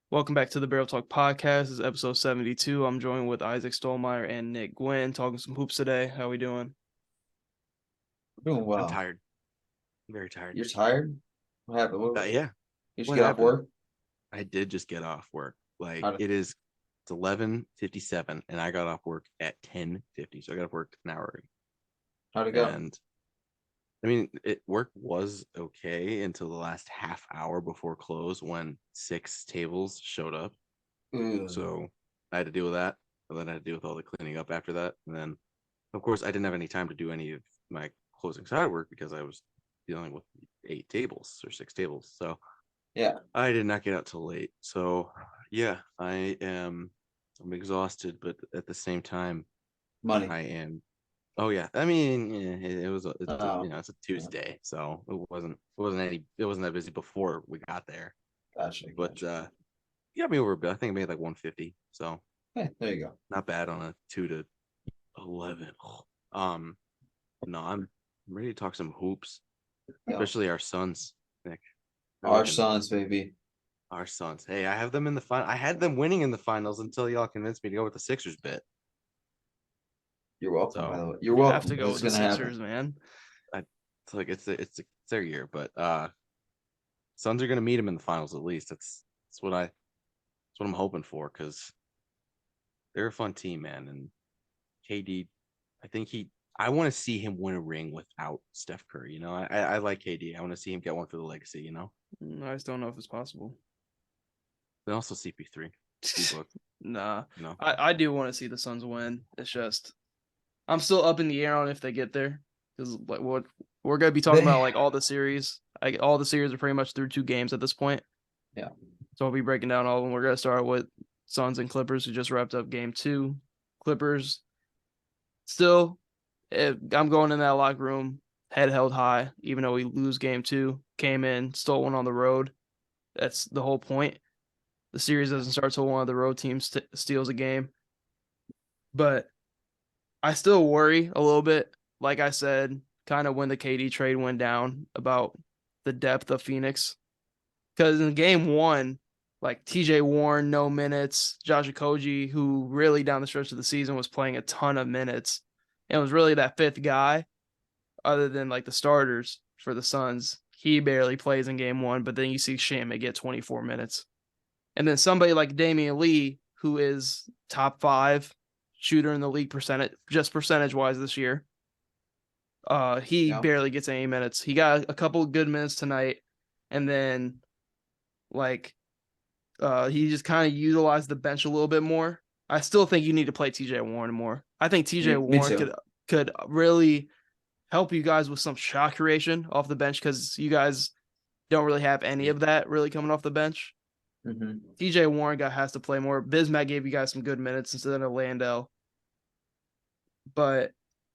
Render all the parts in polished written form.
Welcome back to the Barrel Talk podcast. This is episode 72. I'm joined with Isaac Stolmeyer and Nick Gwynn talking some hoops today. How we doing? Doing I'm well. tired. I'm very tired. You're tired? What happened? Yeah. You just What get off happened? work? I did just get off work. How'd it- It's 11:57 and I got off work at 10:50. So I got off work an hour early. How'd it go? And work was okay until the last half hour before close when 6 tables showed up. Ooh. So I had to deal with that. And then I had to deal with all the cleaning up after that. And then, of course, I didn't have any time to do any of my closing side work because I was dealing with 8 tables or 6 tables. So Yeah. I did not get out till late. So yeah, I'm exhausted, but at the same time, Money. I am. Oh yeah, I mean, it was Oh. it's a Tuesday, so it wasn't that busy before we got there. Gotcha. But yeah, me over a bit. I think I made like 150, so Hey, there you go. not bad on a 2 to 11. No, I'm ready to talk some hoops, Yeah. especially our sons, Nick. Our sons, baby. Our Suns. Hey, I have them in the final. I had them winning in the finals until y'all convinced me to go with the Sixers bit. You're welcome, So, by the way. You're You welcome. have to go This with is the gonna Sixers, man. It's like it's their year, but Suns are gonna meet them in the finals at least. That's what I'm hoping for because they're a fun team, man. And KD, I think I want to see him win a ring without Steph Curry. You know, I like KD. I want to see him get one for the legacy. You know, I just don't know if it's possible. and also CP3. D-book, Nah, you know. I do want to see the Suns win. It's just I'm still up in the air on if they get there because like what we're gonna be talking about like all the series. All the series are pretty much through 2 games at this point. Yeah. So I'll be breaking down all of them. We're gonna start with Suns and Clippers, who just wrapped up game 2. Clippers still, I'm going in that locker room, head held high, even though we lose game 2. Came in, stole one on the road. That's the whole point. The series doesn't start till one of the road teams steals a game. But I still worry a little bit, like I said, kind of when the KD trade went down about the depth of Phoenix. Because in game 1, like TJ Warren, no minutes. Josh Okogie, who really down the stretch of the season was playing a ton of minutes. And was really that 5th guy, other than like the starters for the Suns. He barely plays in game 1, but then you see Shamet get 24 minutes. And then somebody like Damian Lee, who is top 5 shooter in the league percentage wise this year. He barely gets any minutes. He got a couple of good minutes tonight, and then like he just kind of utilized the bench a little bit more. I still think you need to play TJ Warren more. I think TJ Warren could really help you guys with some shot creation off the bench because you guys don't really have any of that really coming off the bench. Mm-hmm. TJ Warren has to play more. Bismack gave you guys some good minutes instead of Landell. But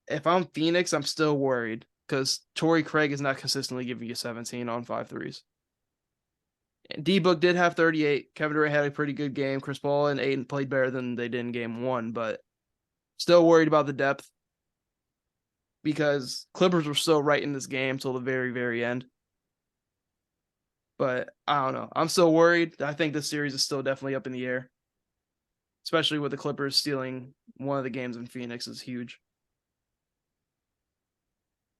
if I'm Phoenix, I'm still worried because Torrey Craig is not consistently giving you 17 on 5 threes. D-Book did have 38. Kevin Durant had a pretty good game. Chris Paul and Ayton played better than they did in game 1, but still worried about the depth because Clippers were still right in this game till the very, very end. But I don't know. I'm still worried. I think this series is still definitely up in the air, especially with the Clippers stealing one of the games in Phoenix is huge.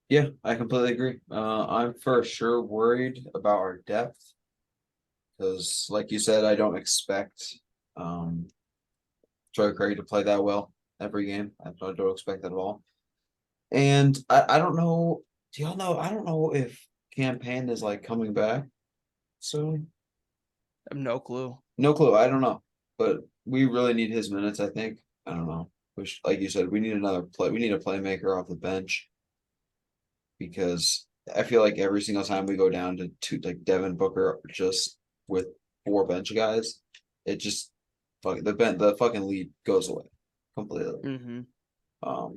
Yeah, I completely agree. I'm for sure worried about our depth because, like you said, I don't expect Troy Craig to play that well every game. I don't expect that at all. And I don't know. Do y'all know? I don't know if Campaign is like coming back soon. I have no clue. No clue. I don't know. But we really need his minutes, I think. I don't know. Which, like you said, we need another play. We need a playmaker off the bench because I feel like every single time we go down to 2, like Devin Booker, just with 4 bench guys, it just the fucking lead goes away completely. Mm-hmm.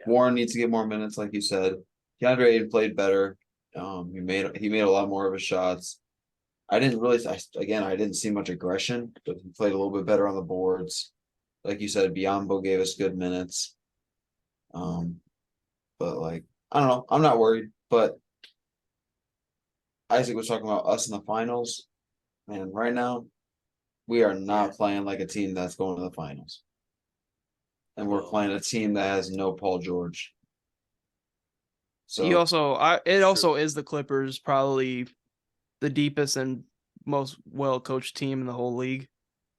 Warren needs to get more minutes, like you said. DeAndre Ayton played better. He made a lot more of his shots. I didn't see much aggression, but he played a little bit better on the boards. Like you said, Biombo gave us good minutes. But like, I don't know. I'm not worried, but Isaac was talking about us in the finals. Man, right now, we are not playing like a team that's going to the finals. And we're Well, playing a team that has no Paul George. You So also, it That's also is the Clippers, probably the deepest and most well coached team in the whole league.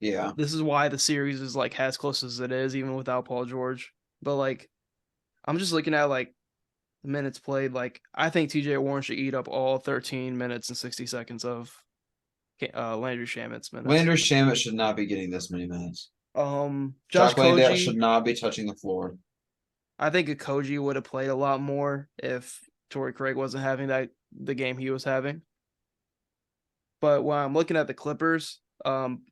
yeah. This is why the series is like as close as it is, even without Paul George. But like, I'm just looking at like minutes played. Like, I think TJ Warren should eat up all 13 minutes and 60 seconds of Landry Shamit's minutes. Landry Shamet should not be getting this many minutes. Josh Chocolate should Koji, not be touching the floor. I think Koji would have played a lot more if Torrey Craig wasn't having the game he was having. But when I'm looking at the Clippers, Batum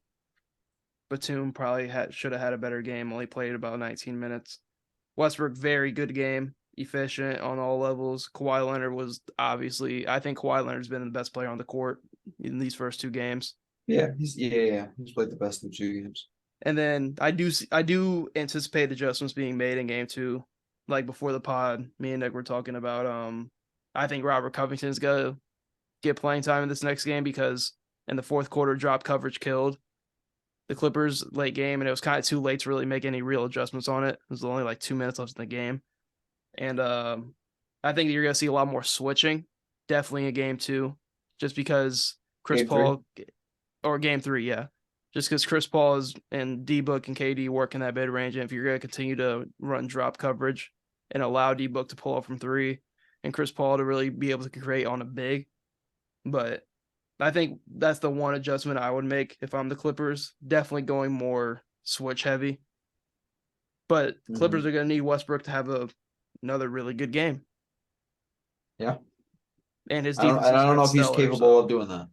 probably should have had a better game. Only played about 19 minutes. Westbrook, very good game, efficient on all levels. Kawhi Leonard was obviously, I think Kawhi Leonard's been the best player on the court in these first two games. Yeah, he's played the best in the 2 games. And then I do anticipate adjustments being made in game two. Like before the pod, me and Nick were talking about I think Robert Covington's gonna get playing time in this next game because in the fourth quarter drop coverage killed the Clippers late game, and it was kind of too late to really make any real adjustments on it. It was only like 2 minutes left in the game. And I think you're gonna see a lot more switching, definitely in game two, just because Chris Game Paul or game three, yeah. Just because Chris Paul is and D Book and KD work in that mid range, and if you're gonna continue to run drop coverage and allow D Book to pull up from three, and Chris Paul to really be able to create on a big, but I think that's the one adjustment I would make if I'm the Clippers. Definitely going more switch heavy. But Clippers are going to need Westbrook to have another really good game. Yeah. And his I don't, defense and has I don't been know if he's stellar, capable so of doing that.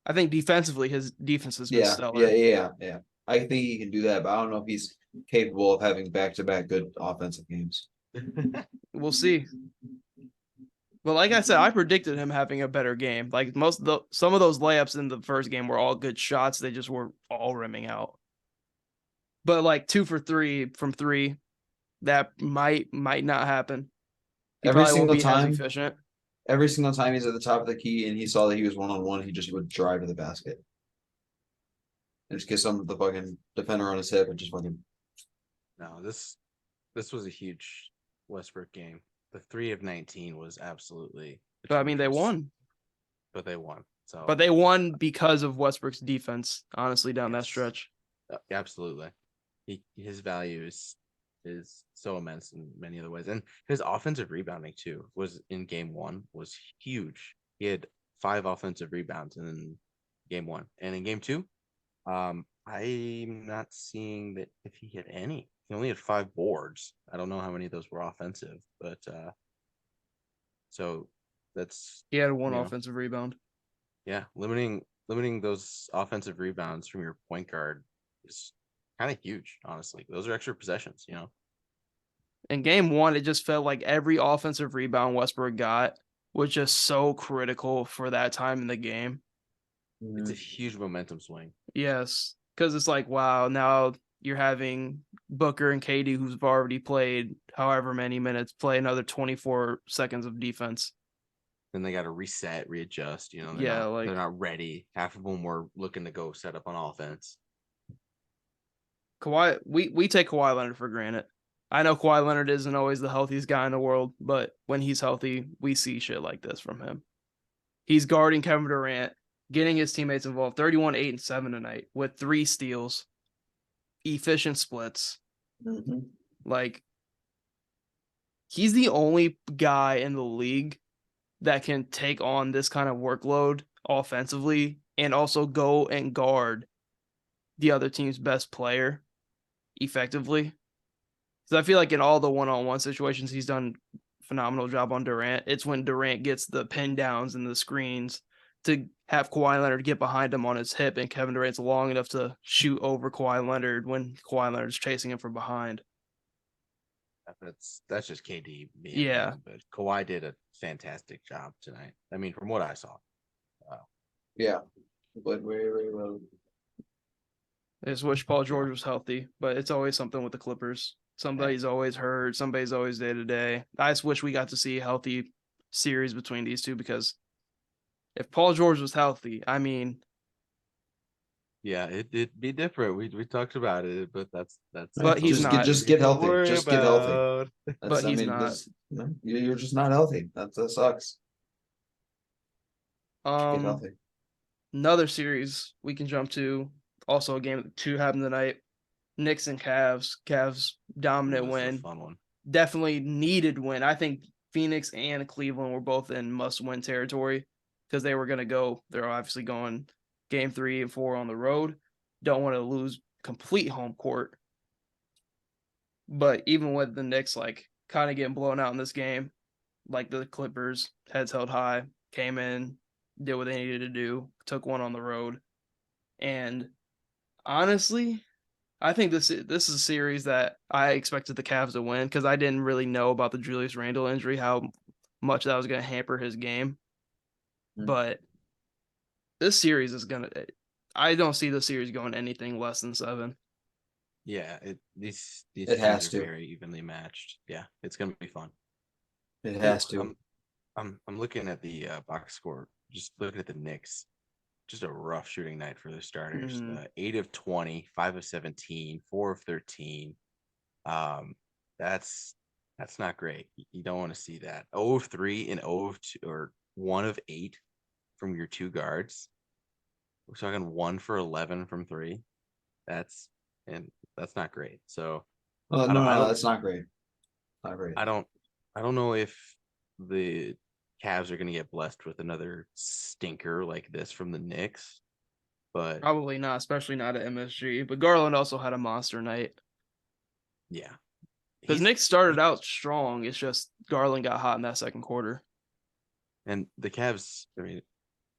I think defensively his defense has been Yeah, stellar. yeah. I think he can do that, but I don't know if he's capable of having back-to-back good offensive games. We'll see. But like I said, I predicted him having a better game. Like some of those layups in the first game were all good shots. They just were all rimming out. But like 2 for 3 from three, that might not happen. He Every probably won't single be as time, efficient. every single time he's at the top of the key and he saw that he was one-on-one, he just would drive to the basket. And just get some of the fucking defender on his hip and just fucking. No, this was a huge Westbrook game. The 3 of 19 was absolutely. But I mean, they atrocious, won. But they won. So. But they won because of Westbrook's defense. Honestly, down that stretch. Absolutely, his value is so immense in many other ways, and his offensive rebounding too was in game one was huge. He had 5 offensive rebounds in game one, and in game two, I'm not seeing that if he hit any. He only had 5 boards. I don't know how many of those were offensive, but so that's He had one offensive rebound. Yeah, limiting those offensive rebounds from your point guard is kind of huge, honestly. Those are extra possessions, you know. In game one, it just felt like every offensive rebound Westbrook got was just so critical for that time in the game. It's a huge momentum swing. Yes, because it's like, wow, now you're having Booker and KD, who've already played however many minutes, play another 24 seconds of defense. Then they got to reset, readjust. You know, they're not ready. Half of them were looking to go set up on offense. Kawhi, we take Kawhi Leonard for granted. I know Kawhi Leonard isn't always the healthiest guy in the world, but when he's healthy, we see shit like this from him. He's guarding Kevin Durant, getting his teammates involved. 31, 8, and 7 tonight with 3 steals, efficient splits. Like, he's the only guy in the league that can take on this kind of workload offensively and also go and guard the other team's best player effectively. So I feel like in all the one-on-one situations, he's done a phenomenal job on Durant. It's when Durant gets the pin downs and the screens to have Kawhi Leonard get behind him on his hip, and Kevin Durant's long enough to shoot over Kawhi Leonard when Kawhi Leonard's chasing him from behind. That's just KD being Yeah. But Kawhi did a fantastic job tonight. I mean, from what I saw. Yeah. He played very well. I just wish Paul George was healthy, but it's always something with the Clippers. Somebody's always hurt. Somebody's always day to day. I just wish we got to see a healthy series between these two, because if Paul George was healthy, I mean, Yeah, it'd be different. We talked about it, but that's But he's just not. get Don't healthy. worry Just get healthy. about. But I he's mean, not. this you're just not healthy. That sucks. Just get healthy. Another series we can jump to. Also, a game 2 happened tonight. Knicks and Cavs. Cavs dominant This is a win. fun one. Definitely needed win. I think Phoenix and Cleveland were both in must-win territory because they were going to go. They're obviously going game 3 and 4 on the road. Don't want to lose complete home court. But even with the Knicks like kind of getting blown out in this game, like the Clippers, heads held high, came in, did what they needed to do, took one on the road. And honestly, I think this is a series that I expected the Cavs to win because I didn't really know about the Julius Randle injury, how much that was going to hamper his game. But this series is going to – I don't see the series going anything less than 7. Yeah, these It teams has are to. very evenly matched. Yeah, it's gonna be fun. It has to. I'm looking at the box score. Just looking at the Knicks. Just a rough shooting night for the starters. 8 of 20, 5 of 17, 4 of 13. That's not great. You don't want to see that. 0 of 3 and 0 of 2 or 1 of 8 from your 2 guards. We're talking 1 for 11 from 3. That's not great. So No, that's not great. Not great. I don't know if the Cavs are going to get blessed with another stinker like this from the Knicks, but Probably not, especially not at MSG. But Garland also had a monster night. yeah, Because Knicks started out strong. It's just Garland got hot in that second quarter. And the Cavs, I mean,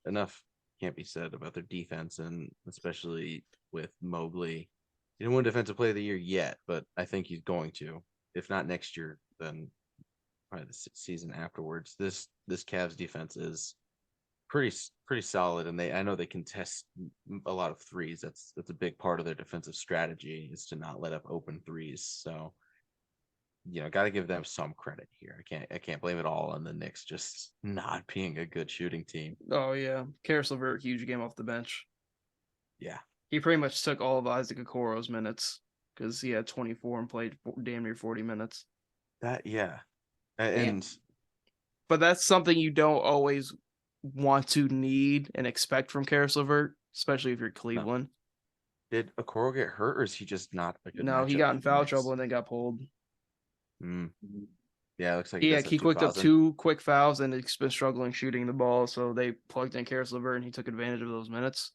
enough can't be said about their defense, and especially with Mobley. He didn't win Defensive Player of the Year yet, but I think he's going to. If not next year, then probably the season afterwards. This Cavs defense is pretty solid, and I know they contest a lot of threes. That's a big part of their defensive strategy is to not let up open threes. So got to give them some credit here. I can't blame it all on the Knicks just not being a good shooting team. Oh yeah, Karis LeVert, huge game off the bench. Yeah, he pretty much took all of Isaac Okoro's minutes because he had 24 and played damn near 40 minutes. And but that's something you don't always want to need and expect from Karis LeVert, especially if you're Cleveland. No. Did Okoro get hurt, or is he just not a good? No, he got in foul trouble and then got pulled. Yeah, it looks like he quicked up 2 quick fouls and he's been struggling shooting the ball, so they plugged in Karis LeVert and he took advantage of those minutes.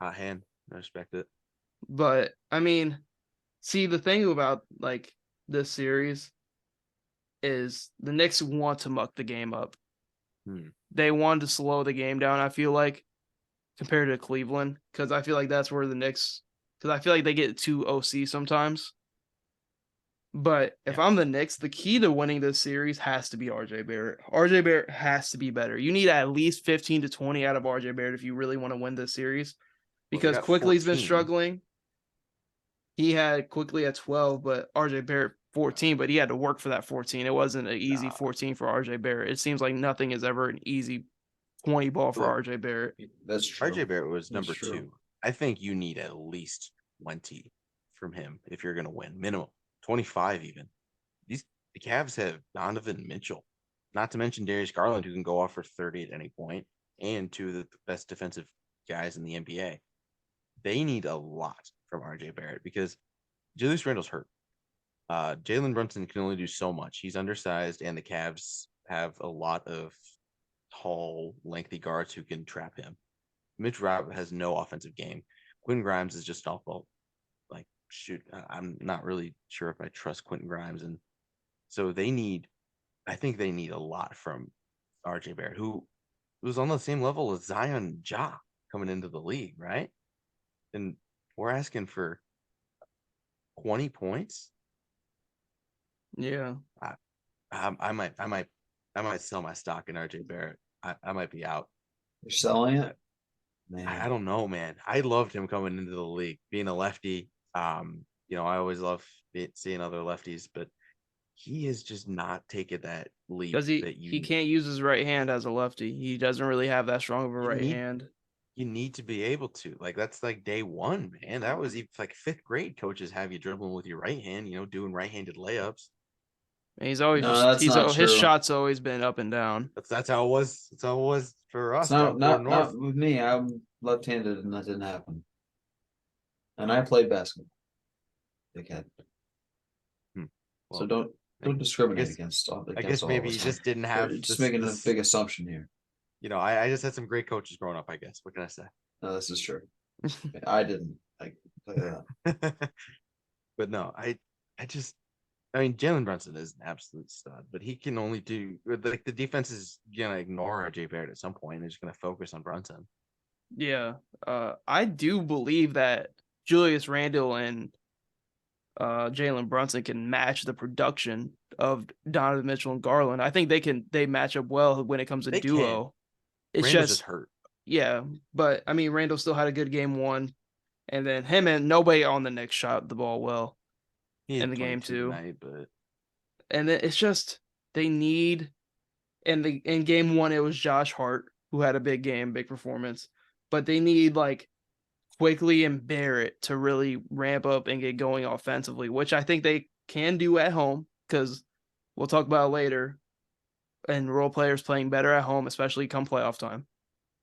Hot hand, I respect it. But I mean, see, the thing about like this series is the Knicks want to muck the game up. They wanted to slow the game down, I feel like, compared to Cleveland, because I feel like that's where the Knicks, because I feel like they get too OC sometimes. But if I'm the Knicks, the key to winning this series has to be RJ Barrett. RJ Barrett has to be better. You need at least 15 to 20 out of RJ Barrett if you really want to win this series. Because Quickly's been struggling. He had Quickly at 12, but RJ Barrett 14, but he had to work for that 14. It wasn't an easy 14 for RJ Barrett. It seems like nothing is ever an easy 20 ball for RJ Barrett. That's true. RJ Barrett was number 2. I think you need at least 20 from him if you're going to win. Minimum 25 even. The Cavs have Donovan Mitchell, not to mention Darius Garland, who can go off for 30 at any point, and 2 of the best defensive guys in the NBA. They need a lot from RJ Barrett because Julius Randle's hurt. Jalen Brunson can only do so much. He's undersized, and the Cavs have a lot of tall, lengthy guards who can trap him. Mitch Robert has no offensive game. Quentin Grimes is just awful. Like, shoot, I'm not really sure if I trust Quentin Grimes. And so I think they need a lot from RJ Barrett, who was on the same level as Zion Ja coming into the league, right? And we're asking for 20 points. Yeah. I might sell my stock in RJ Barrett. I might be out. You're selling it? Man. I don't know, man. I loved him coming into the league, being a lefty. I always love seeing other lefties, but he has just not taken that leap because he can't use his right hand as a lefty. He doesn't really have that strong of a right hand. You need to be able to. Like, that's like day one, man. That was even like fifth grade coaches have you dribbling with your right hand, doing right-handed layups. And No, that's not his true. shot's always been up and down. That's how it was. That's how it was for It's us down Fort North. not with me. I'm left-handed, and that didn't happen. And I played basketball. Dickhead. So Well, don't discriminate guess- against all. I guess all maybe of you us. just didn't You're have just making a big assumption here. I just had some great coaches growing up, I guess. What can I say? No, this is true. I didn't. I tell you that. But no, I mean, Jalen Brunson is an absolute stud, but he can only do like the defense is gonna ignore RJ Barrett at some point. They're just gonna focus on Brunson. Yeah. I do believe that Julius Randle and Jalen Brunson can match the production of Donovan Mitchell and Garland. I think they match up well when it comes to They duo. It's Randall's just just hurt. yeah, but I mean Randall still had a good game one, and then him and nobody on the Knicks shot the ball well He in had the game 22 too. tonight, but And then it's just they need in game one it was Josh Hart who had a big game, big performance, but they need like Quickly and Barrett to really ramp up and get going offensively, which I think they can do at home because we'll talk about it later. And role players playing better at home, especially come playoff time.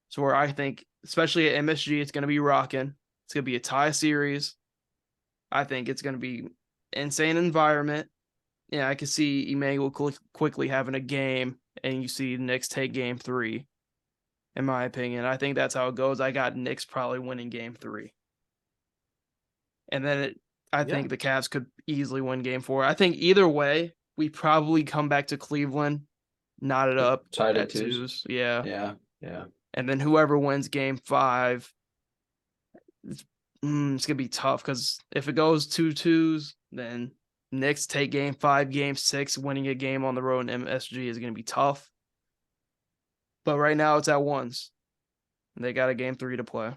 So where I think, especially at MSG, it's going to be rocking. It's going to be a tie series. I think it's going to be insane environment. Yeah, I can see Emmanuel quickly having a game, and you see Knicks take game 3. In my opinion, I think that's how it goes. I got Knicks probably winning game 3. And then I think the Cavs could easily win game 4. I think either way, we probably come back to Cleveland, knot it up Tied at at twos. twos. Yeah. Yeah. And then whoever wins game 5, it's going to be tough because if it goes 2-2s, then Knicks take game 5, game 6, winning a game on the road in MSG is going to be tough. But right now it's at ones. They got a game 3 to play.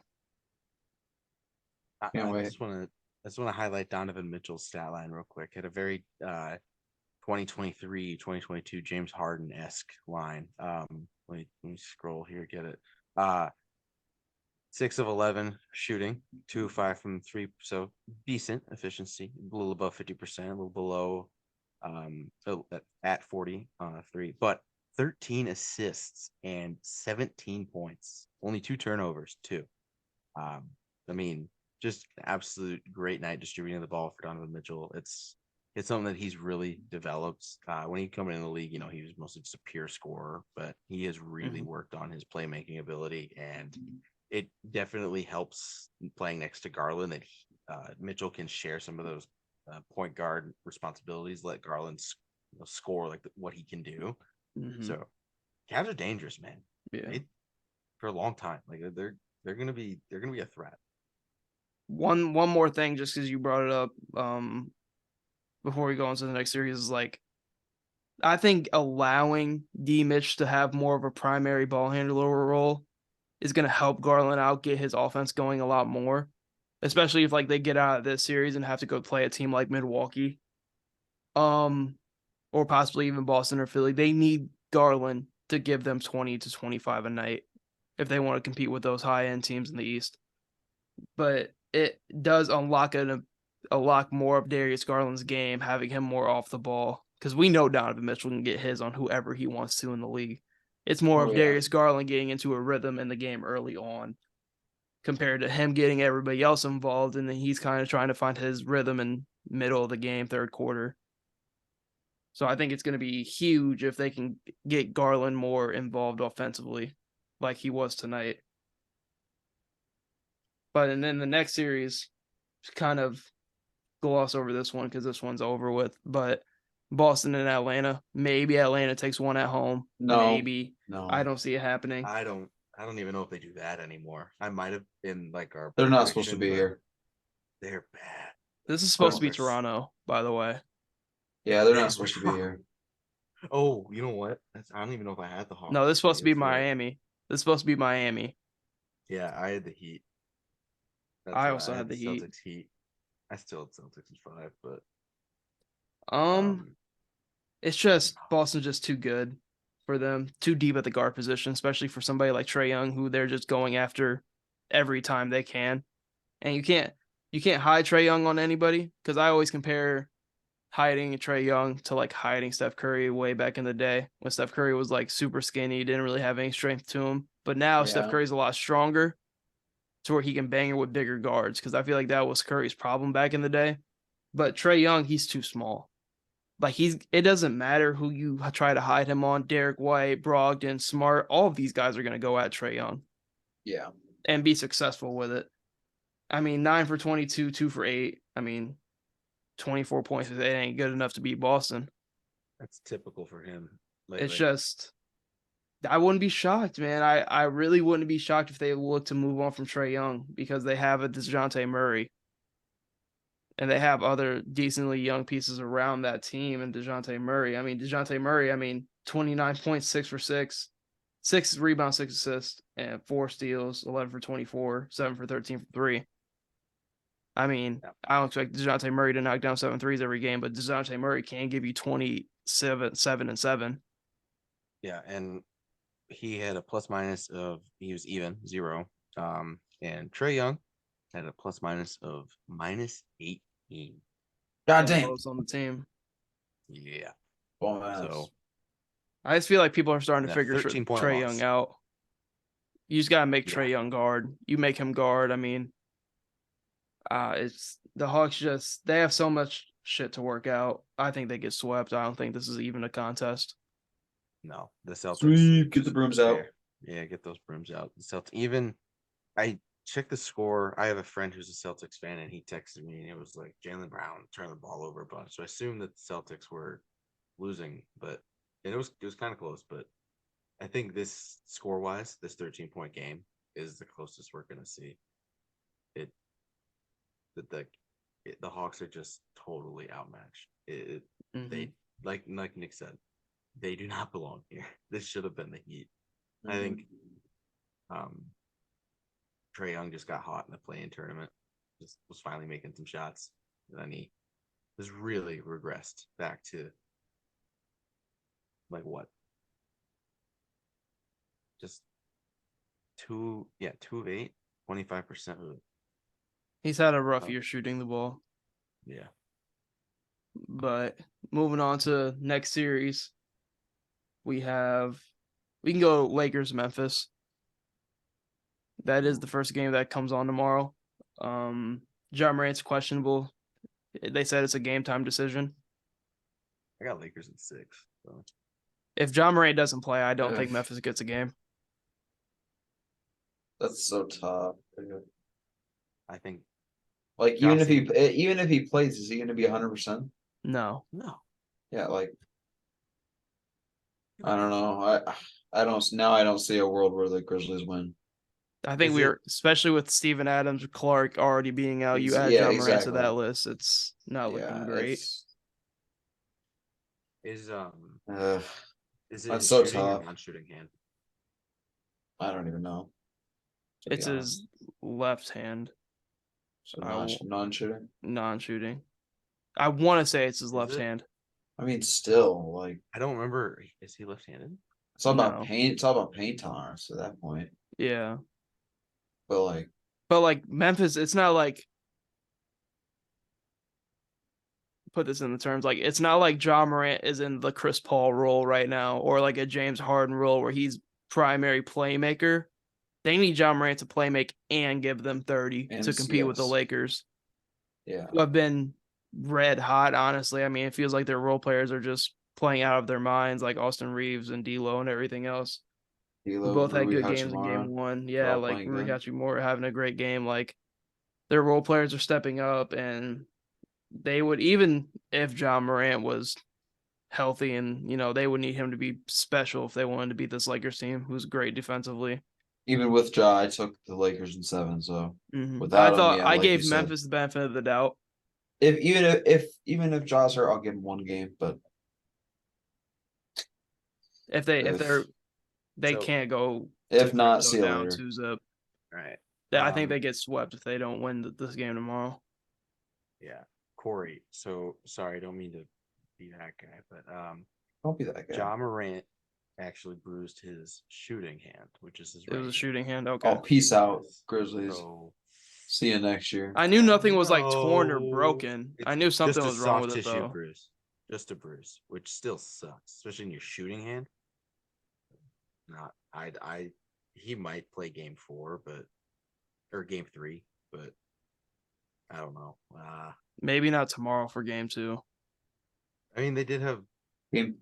I Can't wait. just want to highlight Donovan Mitchell's stat line real quick. Had a very 2023, 2022 James Harden esque line. Let me scroll here, get it. 6 of 11 shooting, 2 of 5 from 3, so decent efficiency, a little above 50%, a little below at 40 on a 3, but 13 assists and 17 points, only 2 turnovers too. I mean, just an absolute great night distributing the ball for Donovan Mitchell. It's something that he's really developed. When he came in the league, he was mostly just a pure scorer, but he has really worked on his playmaking ability, and it definitely helps playing next to Garland that Mitchell can share some of those point guard responsibilities, let Garland score like what he can do. So Cavs are dangerous, man. Yeah. For a long time, like they're gonna be a threat. One more thing, just because you brought it up, before we go into the next series, is like I think allowing D Mitch to have more of a primary ball handler role is going to help Garland out, get his offense going a lot more, especially if like they get out of this series and have to go play a team like Milwaukee, or possibly even Boston or Philly. They need Garland to give them 20 to 25 a night if they want to compete with those high end teams in the East. But it does unlock a lot more of Darius Garland's game, having him more off the ball, because we know Donovan Mitchell can get his on whoever he wants to in the league. It's more of Darius Garland getting into a rhythm in the game early on compared to him getting everybody else involved, and then he's kind of trying to find his rhythm in middle of the game, third quarter. So I think it's going to be huge if they can get Garland more involved offensively like he was tonight. But and then the next series, kind of gloss over this one because this one's over with. But Boston and Atlanta, maybe Atlanta takes one at home. Maybe. No, I don't see it happening. I don't even know if they do that anymore. I might have been like our. They're not supposed to be here. They're bad. This is supposed to be Toronto, by the way. Yeah, they're not supposed to be here. Oh, you know what? I don't even know if I had the Hawks. No, this is supposed to be Miami. This is supposed to be Miami. Yeah, I had the Heat. I also had the Heat. Celtics Heat. I still had Celtics in 5, but it's just Boston's just too good for them, too deep at the guard position, especially for somebody like Trae Young, who they're just going after every time they can. And you can't hide Trae Young on anybody, because I always compare hiding Trae Young to like hiding Steph Curry way back in the day when Steph Curry was like super skinny, didn't really have any strength to him. But now Steph Yeah. Curry's a lot stronger to where he can bang her with bigger guards, because I feel like that was Curry's problem back in the day. But Trae Young, he's too small. Like it doesn't matter who you try to hide him on. Derek White, Brogdon, Smart, all of these guys are going to go at Trae Young Yeah. and be successful with it. I mean, 9 for 22, 2 for 8. I mean, 24 points. It ain't good enough to beat Boston. That's typical for him It's lately. just, I wouldn't be shocked, man. I really wouldn't be shocked if they look to move on from Trae Young, because they have a DeJounte Murray. And they have other decently young pieces around that team and DeJounte Murray. I mean, DeJounte Murray, 29 points, 6 for 6, 6 rebounds, 6 assists, and 4 steals, 11 for 24, 7 for 13 for 3. I mean, I don't expect DeJounte Murray to knock down 7 threes every game, but DeJounte Murray can give you 27, 7, and 7. Yeah, and he had a plus minus of he was even 0. And Trae Young had a plus minus of -18. God One of the damn. lowest on the team. Yeah. Bum ass. So I just feel like people are starting to and a figure 13-point Trae loss. Young out. You just gotta make Yeah. Trae Young guard. You make him guard. I mean, it's the Hawks they have so much shit to work out. I think they get swept. I don't think this is even a contest. No, the Celtics. Sweep, get the brooms out. Yeah, get those brooms out. The Celtics. Even I checked the score. I have a friend who's a Celtics fan, and he texted me, and it was like Jaylen Brown turned the ball over a bunch. So I assumed that the Celtics were losing, but and it was kind of close. But I think this score wise, this 13-point game is the closest we're gonna see. It that the Hawks are just totally outmatched. They like Nick said, they do not belong here. This should have been the Heat. I think Trae Young just got hot in the play-in tournament. Just was finally making some shots. And then he has really regressed back to like what? Just 2 of 8, 25% of it. He's had a rough year shooting the ball. Yeah. But moving on to next series, we can go Lakers Memphis. That is the first game that comes on tomorrow. Ja Morant's questionable. They said it's a game time decision. I got Lakers in 6. So. If Ja Morant doesn't play, I don't think Memphis gets a game. That's so tough. I think like even if he plays, is he going to be 100%? No. Yeah, like I don't know. I don't see a world where the Grizzlies win. I think especially with Steven Adams, Clark already being out, you add Ja Morant to that list. It's not looking great. Is it that's his so shooting tough. or non-shooting hand? I don't even know. It's his left hand. So non-shooting. Non-shooting. I want to say it's his left hand. I mean, still, like I don't remember. Is he left-handed? It's all about paint. It's all about paint tolerance at that point. Yeah. But like Memphis, it's not like, put this in the terms, like it's not like Ja Morant is in the Chris Paul role right now, or like a James Harden role where he's primary playmaker. They need Ja Morant to play make and give them 30 to compete with the Lakers. Yeah. Who have been red hot, honestly. I mean, it feels like their role players are just playing out of their minds, like Austin Reeves and D'Lo and everything else. Who both had good games in game 1. Yeah, like Rui Hachimura having a great game. Like their role players are stepping up, and they would, even if Ja Morant was healthy, and they would need him to be special if they wanted to beat this Lakers team, who's great defensively. Even with Ja, I took the Lakers in 7. So I thought I gave Memphis the benefit of the doubt. Even if Ja's hurt, I'll give him 1 game. But if they can't go. If not, see you down later. 2-zip. Right. I think they get swept if they don't win this game tomorrow. Yeah, Corey. So sorry, I don't mean to be that guy, but don't be that guy. Ja Morant actually bruised his shooting hand, which is his It was a right shooting hand. Oh, Okay. peace out, hand. Grizzlies. So See you next year. I knew nothing was like no, torn or broken. I it's knew something just a was wrong with soft it tissue though. bruise, just a bruise, which still sucks, especially in your shooting hand. Not, he might play game 4, or game 3, but I don't know. Maybe not tomorrow for game 2. I mean, they did have Game.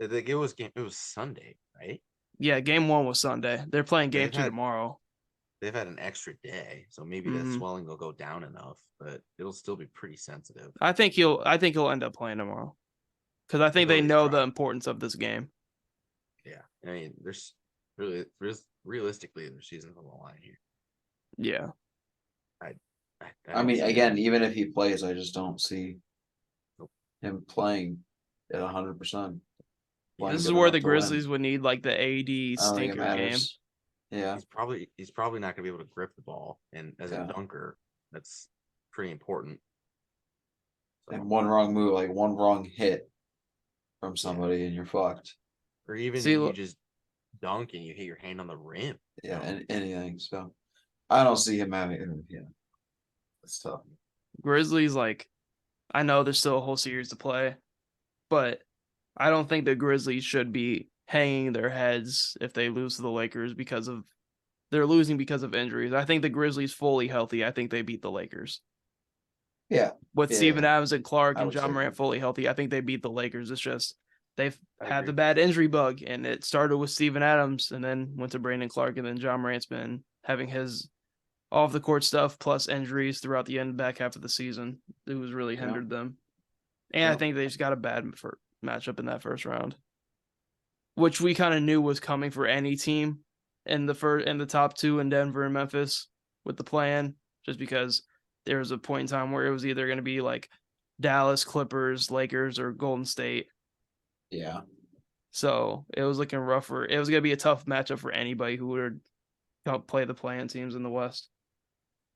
it was Sunday, right? Yeah, game 1 was Sunday. They're playing game They've 2 had tomorrow. they've had an extra day, so maybe that Mhm. swelling will go down enough, but it'll still be pretty sensitive. I think he'll end up playing tomorrow. Because I think He'll they at least know try. the importance of this game. Yeah, I mean, there's realistically, their season's on the line here. Yeah. I don't mean, see again, them- even if he plays, I just don't see Nope. him playing at 100%. This is where the Grizzlies would need like the AD I don't think it stinker game. matters. Yeah, he's probably not gonna be able to grip the ball, and as Yeah. a dunker, that's pretty important. So, and one wrong move, like one wrong hit from somebody, and you're fucked. or even See, you look- just dunk and you hit your hand on the rim. Yeah, No. and anything. So I don't see him having. Yeah, it's tough. Grizzlies, like, I know there's still a whole series to play, but I don't think the Grizzlies should be hanging their heads if they lose to the Lakers because of they're losing because of injuries. I think the Grizzlies fully healthy. I think they beat the Lakers. Yeah, With Yeah, Steven Adams and Clark I and would John say Morant fully healthy, I think they beat the Lakers. It's just they've I had agree. the bad injury bug, and it started with Steven Adams and then went to Brandon Clark, and then John Morant's been having his off the court stuff plus injuries throughout the back half of the season. It was really hindered them. And I Yeah. think they just got a bad matchup in that first round, which we kind of knew was coming for any team in the top 2 in Denver and Memphis with the plan, just because there was a point in time where it was either going to be like Dallas, Clippers, Lakers, or Golden State. Yeah, So it was looking rougher. It was going to be a tough matchup for anybody who would help play the play-in teams in the West.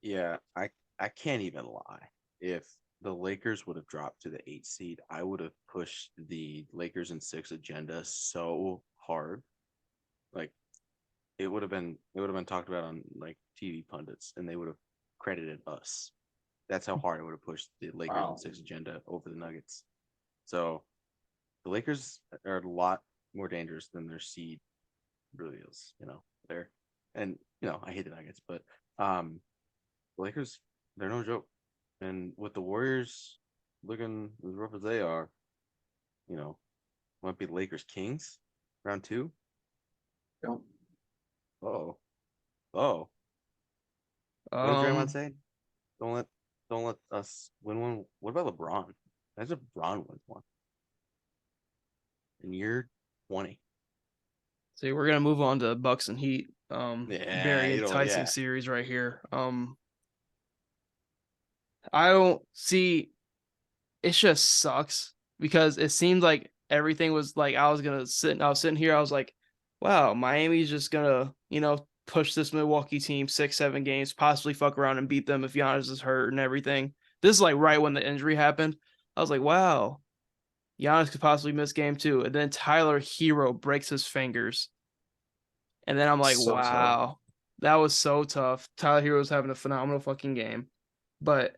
Yeah, I can't even lie. If the Lakers would have dropped to the 8th seed, I would have pushed the Lakers in 6 agenda so hard. Like it would have been talked about on like TV pundits, and they would have credited us. That's how hard I would have pushed the Lakers Wow. in 6 agenda over the Nuggets. So the Lakers are a lot more dangerous than their seed really is, there. And I hate the Nuggets, but the Lakers, they're no joke. And with the Warriors looking as rough as they are, might be Lakers Kings round 2. don't. Oh, what did Draymond say? Don't let us win one. What about LeBron? Imagine if LeBron wins one. And you're 20. So we're gonna move on to Bucks and Heat. Yeah, Very enticing series right here. I don't see. It just sucks because it seemed like everything was like I was sitting here. I was like, wow, Miami's just gonna push this Milwaukee team 6-7 games, possibly fuck around and beat them if Giannis is hurt and everything. This is like right when the injury happened. I was like, wow, Giannis could possibly miss game 2, and then Tyler Hero breaks his fingers. And then I'm like, So tough. wow, that was so tough. Tyler Hero was having a phenomenal fucking game. But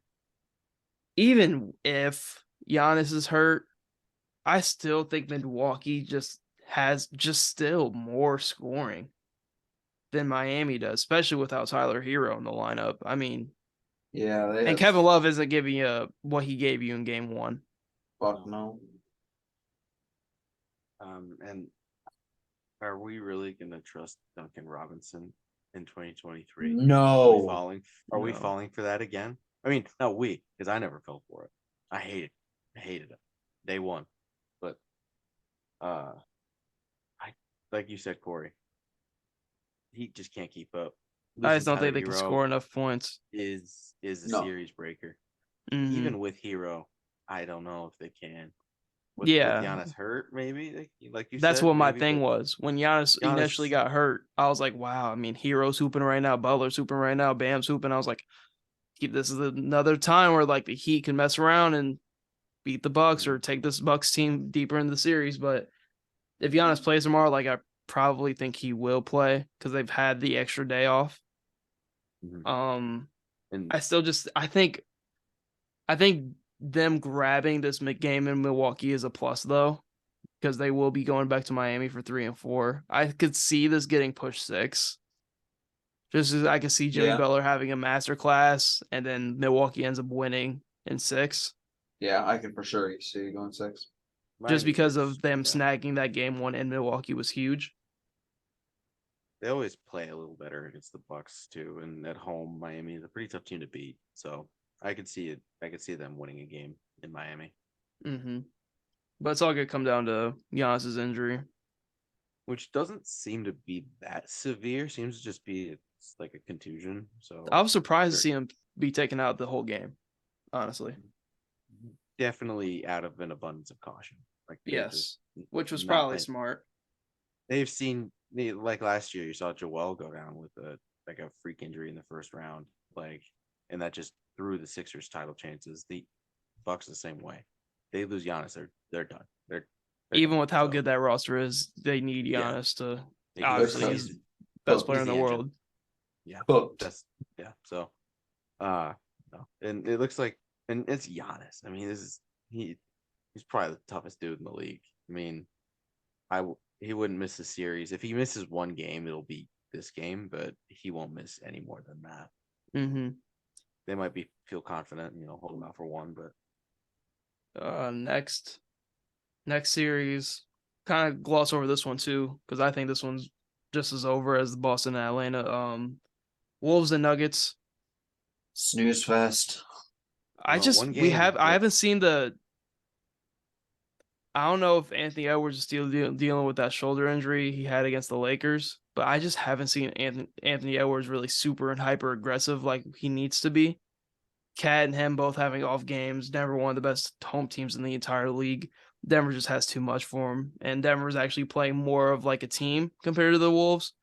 even if Giannis is hurt, I still think Milwaukee has still more scoring than Miami does, especially without Tyler Hero in the lineup. I mean, Yeah, and Kevin Love isn't giving you what he gave you in game 1. Fuck no. And are we really gonna trust Duncan Robinson in 2023? No. Are we No. falling for that again? I mean, not we, because I never fell for it. I hated it. Day 1. But I like you said, Corey, he just can't keep up. I just don't Tyler think they can Hero score enough points. is a No. series breaker. Mhm. Even with Hero, I don't know if they can. With Giannis hurt, maybe like you That's said. what my maybe, thing but was. When Giannis initially got hurt, I was like, wow, I mean, Hero's hooping right now, Butler's hooping right now, Bam's hooping. I was like, this is another time where like the Heat can mess around and beat the Bucks or take this Bucks team deeper in the series. But if Giannis plays tomorrow, like I probably think he will play because they've had the extra day off. Mhm. I And still just I think them grabbing this game in Milwaukee is a plus though, because they will be going back to Miami for 3 and 4. I could see this getting pushed 6. Just as I could see Jimmy Yeah. Butler having a master class and then Milwaukee ends up winning in 6. Yeah, I can for sure see you going 6. Just Miami because is, of them yeah, snagging that game 1 in Milwaukee was huge. they always play a little better against the Bucks too, and at home, Miami is a pretty tough team to beat. So I could see it. I could see them winning a game in Miami, But it's all gonna come down to Giannis's injury. which doesn't seem to be that severe. Seems to just be it's like a contusion. So I was surprised to see him be taken out the whole game, honestly. definitely out of an abundance of caution. Like they're just Yes, which was not probably playing. smart. They've seen like last year. You saw Joel go down with a freak injury in the first round, like, and that just threw the Sixers' title chances. The Bucks the same way. They lose Giannis, they're done. They're Even done. with how So good that roster is, they need yeah, Giannis to obviously They're he's he's the best cooked. player he's in the the engine. world. Yeah, Cooked. that's yeah. So no. And it looks like, and it's Giannis. I mean, he's probably the toughest dude in the league. I mean, he wouldn't miss a series. If he misses one game, it'll be this game, but he won't miss any more than that. Mm-hmm. They might feel confident, hold him out for one, but Next series, kind of gloss over this one too, because I think this one's just as over as the Boston and Atlanta. Wolves and Nuggets. Snooze fest. one game. I haven't seen the. I don't know if Anthony Edwards is still dealing with that shoulder injury he had against the Lakers, but I just haven't seen Anthony Edwards really super and hyper aggressive like he needs to be. Cat and him both having off games. Denver, one of the best home teams in the entire league. Denver just has too much for him, and Denver's actually playing more of like a team compared to the Wolves,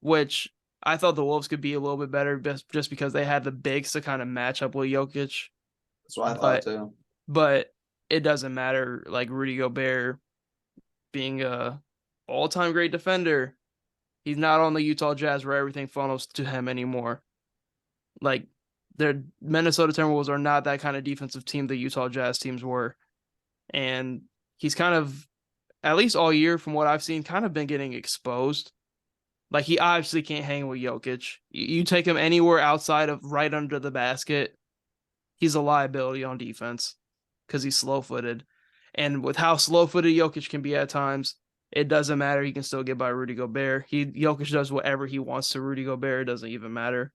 which I thought the Wolves could be a little bit better just because they had the bigs to kind of match up with Jokic. That's what I thought But too. but it doesn't matter. Like Rudy Gobert being a all-time great defender, he's not on the Utah Jazz where everything funnels to him anymore. Like their Minnesota Timberwolves are not that kind of defensive team the Utah Jazz teams were. And he's kind of, at least all year from what I've seen, kind of been getting exposed. Like he obviously can't hang with Jokic. You take him anywhere outside of right under the basket, he's a liability on defense because he's slow-footed. And with how slow-footed Jokic can be at times, it doesn't matter. He can still get by Rudy Gobert. Jokic does whatever he wants to Rudy Gobert. It doesn't even matter.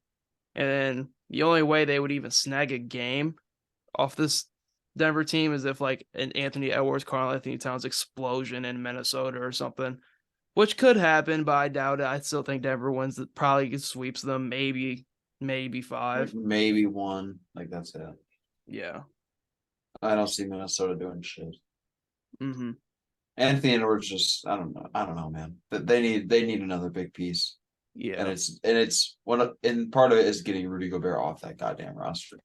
And then the only way they would even snag a game off this Denver team is if like an Anthony Edwards, Karl Anthony Towns explosion in Minnesota or something, which could happen, but I doubt it. I still think Denver wins. Probably sweeps them, maybe Like 5. maybe one. Like that's it. Yeah. I don't see Minnesota doing shit. Mm-hmm. Anthony Edwards just I don't know. I don't know, man. But they need another big piece. Yeah. It's and part of it is getting Rudy Gobert off that goddamn roster.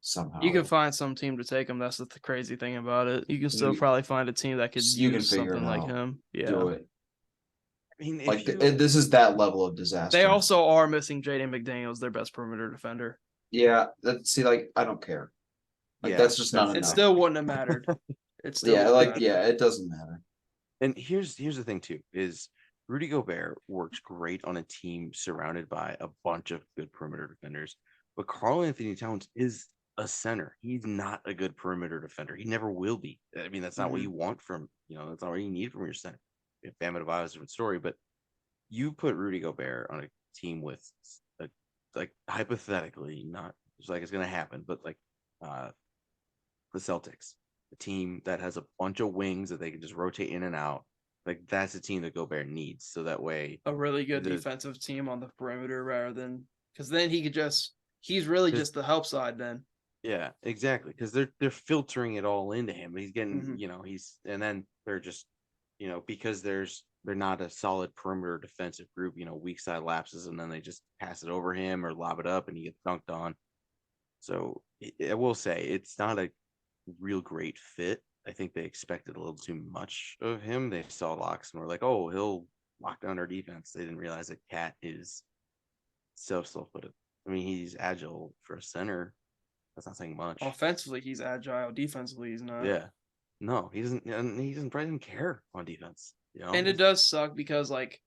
Somehow. You can find some team to take him. That's the crazy thing about it. You can still You- probably find a team that could You can use figure something it like out. him. Do Yeah. it. I mean, Like this is that level of disaster. They also are missing Jaden McDaniels, their best perimeter defender. Yeah, see, like I don't care. Like that's just not It enough. still wouldn't have mattered. It still Yeah, wouldn't like matter. yeah, it doesn't matter. And here's the thing too is Rudy Gobert works great on a team surrounded by a bunch of good perimeter defenders, but Karl Anthony Towns is a center. He's not a good perimeter defender. He never will be. I mean, that's not what you want from that's not what you need from your center. If Bam Adebayo is a different story, but you put Rudy Gobert on a team with like hypothetically, not just like it's gonna happen, but like the Celtics, a team that has a bunch of wings that they can just rotate in and out. Like that's a team that Gobert needs. So that way, A really good defensive team on the perimeter rather than because then he's really just the help side then. Yeah, exactly. Because they're filtering it all into him. He's getting, Mhm. and then they're just, because they're not a solid perimeter defensive group, weak side lapses, and then they just pass it over him or lob it up and he gets dunked on. So I will say it's not a real great fit I think they expected a little too much of him. They saw locks and were like, "Oh, he'll lock down our defense." They didn't realize that Cat is so slow-footed. I mean, he's agile for a center. That's not saying much. Offensively, he's agile. Defensively, he's not. Yeah. No, he doesn't. And he doesn't probably didn't care on defense. You know, And it does suck because like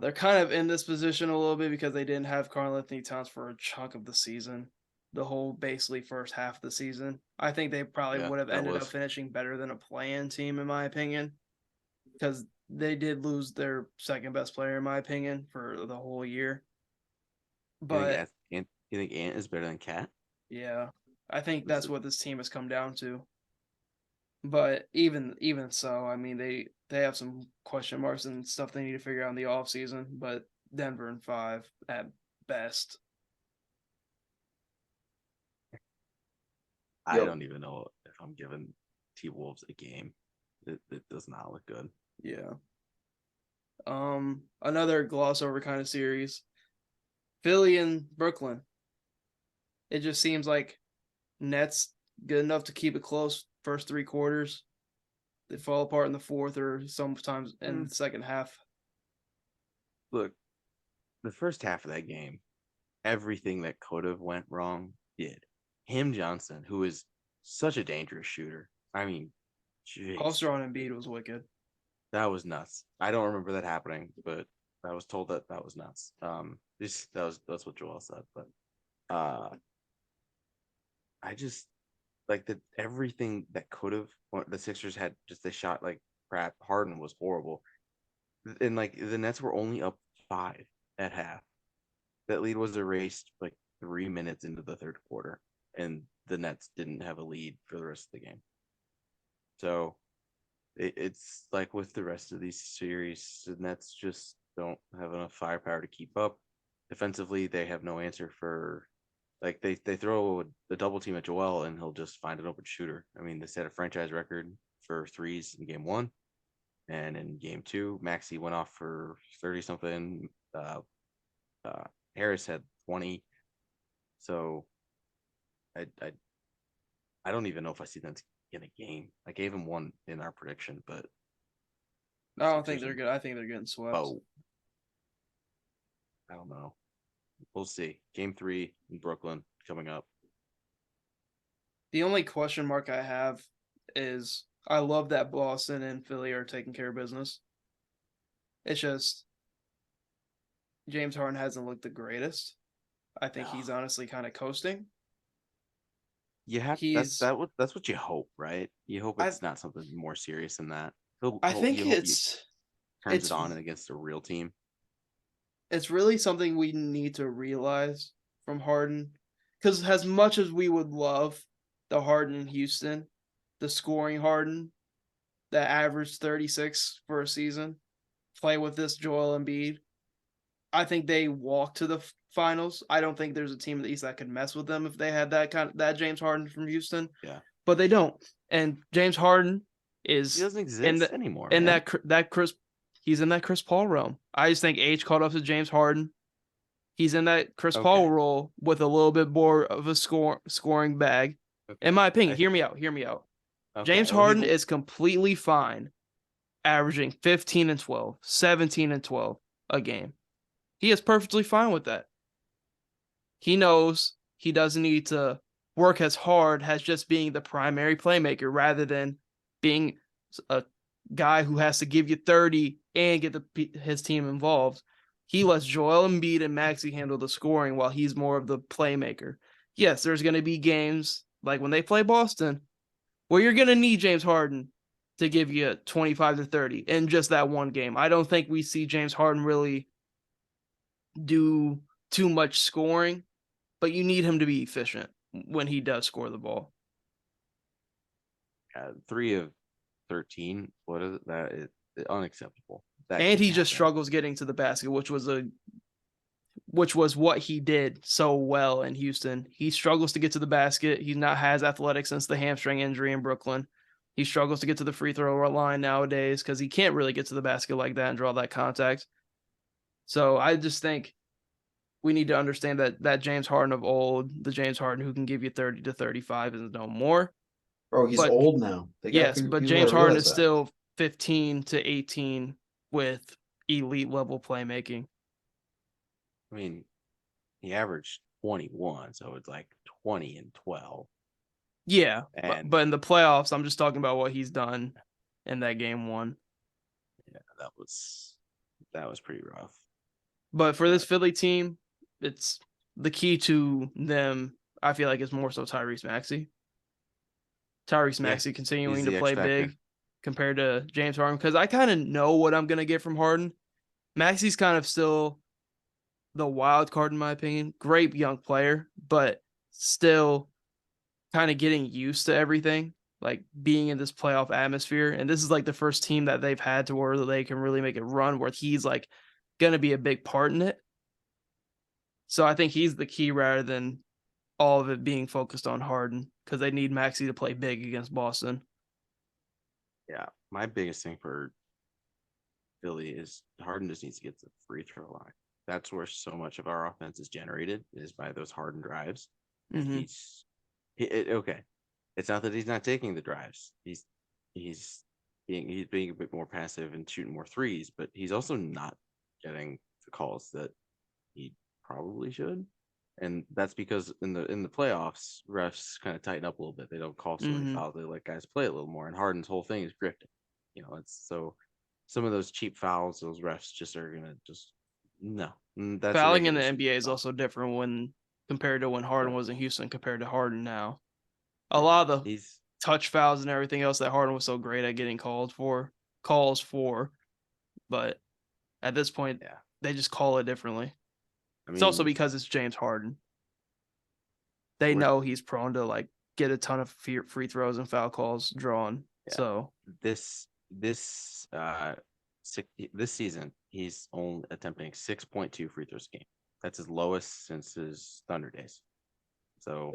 they're kind of in this position a little bit because they didn't have Karl-Anthony Towns for a chunk of the season, the whole basically first half of the season. I think they probably Yeah, would have that ended up was- finishing better than a play-in team, in my opinion, because they did lose their second best player, in my opinion, for the whole year. But you think Ant is better than Cat? yeah, I think This that's is- what this team has come down to. But even so, I mean they have some question marks and stuff they need to figure out in the offseason, but Denver in 5 at best. I Yep. don't even know if I'm giving T Wolves a game. It does not look good. Yeah. Another gloss over kind of series. Philly and Brooklyn. It just seems like Nets good enough to keep it close first 3 quarters. They fall apart in the fourth or sometimes in the second half. Look, the first half of that game, everything that could have went wrong did. Him Johnson, who is such a dangerous shooter. I mean, jeez, Poster on Embiid was wicked. that was nuts. I don't remember that happening, but I was told that was nuts. That's what Joel said, but I just like that everything that could have the Sixers had just they shot like crap. Harden was horrible, and like the Nets were only up 5 at half. That lead was erased like 3 minutes into the third quarter, and the Nets didn't have a lead for the rest of the game. So it's like with the rest of these series, the Nets just don't have enough firepower to keep up. Defensively, they have no answer for like they throw the double team at Joel and he'll just find an open shooter. I mean, they set a franchise record for threes in game 1, and in game 2, Maxey went off for 30 something. Harris had 20. So I don't even know if I see them in a game. I gave him one in our prediction, but I don't think they're good. I think they're getting swept. Oh, I don't know. We'll see. Game 3 in Brooklyn coming up. The only question mark I have is I love that Boston and Philly are taking care of business. It's just James Harden hasn't looked the greatest. I think he's honestly kind of coasting. You have He's that's what you hope, right? You hope it's not something more serious than that. I think you hope he it's turns it on against a real team. It's really something we need to realize from Harden. Because as much as we would love the Harden in Houston, the scoring Harden that averaged 36 for a season, play with this Joel Embiid, I think they walk to the finals. I don't think there's a team in the East that could mess with them if they had that James Harden from Houston. Yeah, but they don't. And James Harden he doesn't exist anymore. And man. he's in that Chris Paul realm. I just think H caught up to James Harden. He's in that Chris Paul role with a little bit more of a scoring bag. In my opinion, hear me out. Okay. James Harden is completely fine averaging 15 and 12, 17 and 12 a game. He is perfectly fine with that. He knows he doesn't need to work as hard as just being the primary playmaker rather than being a guy who has to give you 30 and get his team involved. He lets Joel Embiid and Maxey handle the scoring while he's more of the playmaker. Yes, there's going to be games like when they play Boston where you're going to need James Harden to give you 25 to 30 in just that one game. I don't think we see James Harden really do too much scoring, but you need him to be efficient when he does score the ball. 3 of 13. What is it? That is unacceptable. And he just struggles getting to the basket, which was what he did so well in Houston. He struggles to get to the basket. He's not as athletic since the hamstring injury in Brooklyn. He struggles to get to the free throw line nowadays because he can't really get to the basket like that and draw that contact. So I just think we need to understand that James Harden of old, the James Harden who can give you 30 to 35 is no more. Bro, he's But old now. yes, but people James gotta Harden realize is that. still 15 to 18 with elite level playmaking. I mean, he averaged 21, so it's like 20 and 12. Yeah, And but in the playoffs, I'm just talking about what he's done in that game one. yeah, that was pretty rough. But for this Philly team, it's the key to them. I feel like it's more so Tyrese Maxey. Tyrese Yeah, Maxey he's continuing to the X play factor. big compared to James Harden because I kind of know what I'm gonna get from Harden. Maxey's kind of still the wild card in my opinion. Great young player, but still kind of getting used to everything, like being in this playoff atmosphere. And this is like the first team that they've had to where they can really make a run where he's like gonna be a big part in it. So I think he's the key rather than all of it being focused on Harden because they need Maxey to play big against Boston. Yeah, my biggest thing for Philly is Harden just needs to get to the free throw line. That's where so much of our offense is generated is by those Harden drives. Mm-hmm. Okay. It's not that he's not taking the drives. He's being a bit more passive and shooting more threes, but he's also not getting the calls that he probably should. And that's because in the playoffs, refs kind of tighten up a little bit. They don't call so many Mm-hmm. fouls. They let guys play a little more. And Harden's whole thing is drifting. It's so some of those cheap fouls, those refs just are gonna just no. That's a Fouling in regular the season NBA is foul. also different when compared to when Harden was in Definitely. Houston compared to Harden now. A Yeah. lot of the He's touch fouls and everything else that Harden was so great at getting calls for, but at this point, yeah. they just call it differently. I It's also mean, because it's James Harden. They we're know he's prone to like get a ton of free throws and foul calls drawn. yeah. So This season he's only attempting 6.2 free throws a game. That's his lowest since his Thunder days. So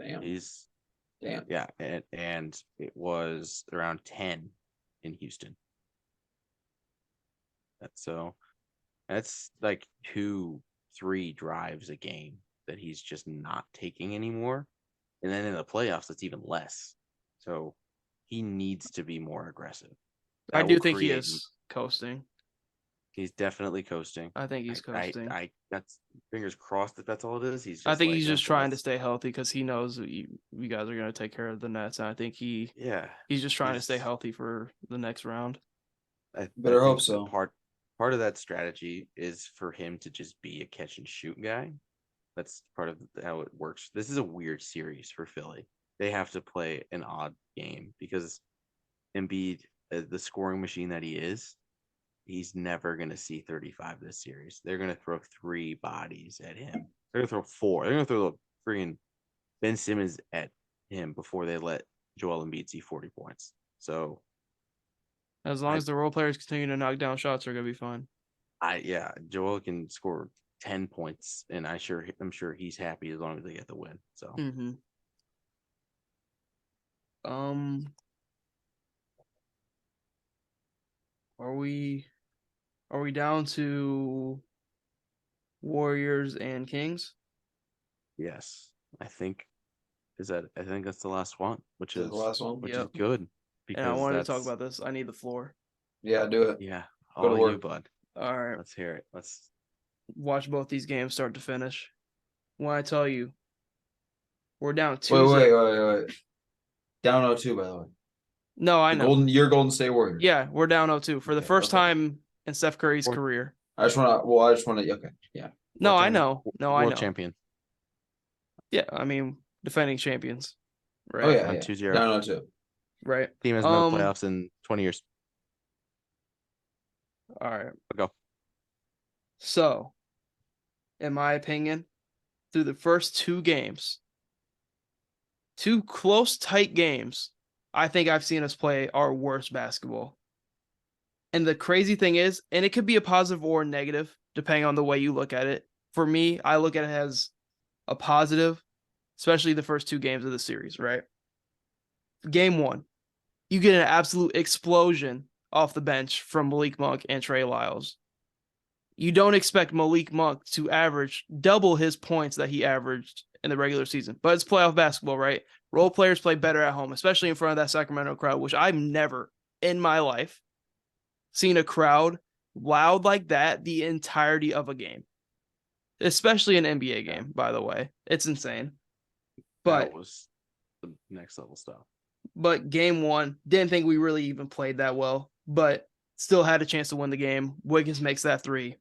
Damn. yeah, and it was around 10 in Houston. That's like 2-3 drives a game that he's just not taking anymore. And then in the playoffs, it's even less. So he needs to be more aggressive. I That will do think he create. is coasting. He's definitely coasting. I think he's coasting. I that's fingers crossed that that's all it is. He's I just think like, he's just well, trying to stay healthy because he knows that you guys are going to take care of the Nets. And I think he's just trying to stay healthy for the next round. I Better hope think so. part of that strategy is for him to just be a catch and shoot guy. That's part of how it works. This is a weird series for Philly. They have to play an odd game because Embiid, the scoring machine that he is, he's never going to see 35 this series. They're going to throw 3 bodies at him. They're going to throw 4. They're going to throw the freaking Ben Simmons at him before they let Joel Embiid see 40 points. So As long as the role players continue to knock down shots, they're going to be fine. Joel can score 10 points, and I'm sure he's happy as long as they get the win. So are we down to Warriors and Kings? yes, I think that's the last one, which Is is that the last one? which is good And I because wanted to talk about this. I need the floor. Yeah, do it. yeah, Go to all work. you, bud. All right. Let's hear it. Let's watch both these games start to finish. When I tell you we're down 2 Wait. Down 0-2, by the way. No, I know. Your Golden State Warriors. Yeah, we're down 0-2 for the first time in Steph Curry's career. I just want to. Okay, yeah. No, I know. No, I know. World champion. Yeah, I mean defending champions. Right. Oh yeah, On yeah. 2-0. Down 0-2. Right. Team has no playoffs in 20 years. All right. Go. So, in my opinion, through the first 2 games, 2 close, tight games, I think I've seen us play our worst basketball. And the crazy thing is, and it could be a positive or a negative, depending on the way you look at it. For me, I look at it as a positive, especially the first 2 games of the series, right? Game 1, you get an absolute explosion off the bench from Malik Monk and Trey Lyles. You don't expect Malik Monk to average double his points that he averaged in the regular season, but it's playoff basketball, right? Role players play better at home, especially in front of that Sacramento crowd, which I've never in my life seen a crowd loud like that the entirety of a game, especially an NBA game, by the way. It's insane. But That was the next level stuff. But game one, didn't think we really even played that well, but still had a chance to win the game. Wiggins makes that three.